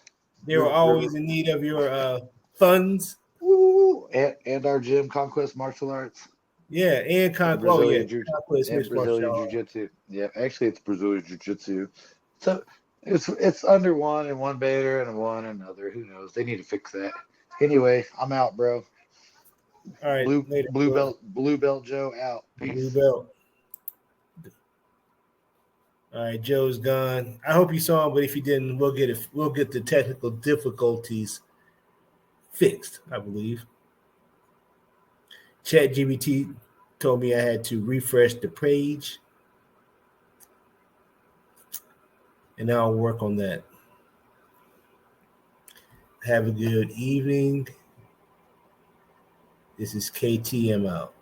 Speaker 1: They were always in need of your funds.
Speaker 3: Woo! And our gym, Conquest Martial Arts.
Speaker 1: Yeah, and
Speaker 3: And
Speaker 1: Brazilian
Speaker 3: Brazilian Jiu
Speaker 1: Conquest
Speaker 3: and
Speaker 1: Mixed Martial
Speaker 3: Brazilian Jiu
Speaker 1: Arts.
Speaker 3: Jitsu. Yeah, actually, it's Brazilian Jiu Jitsu. So it's under one and one better and one another. Who knows? They need to fix that. Anyway, I'm out, bro.
Speaker 1: All right, later.
Speaker 3: Blue belt Joe out.
Speaker 1: Blue
Speaker 3: Peace.
Speaker 1: belt. All right, Joe's gone. I hope you saw him, but if you didn't, we'll get it. We'll get the technical difficulties fixed, I believe. ChatGPT told me I had to refresh the page, and I'll work on that. Have a good evening. This is KTM out.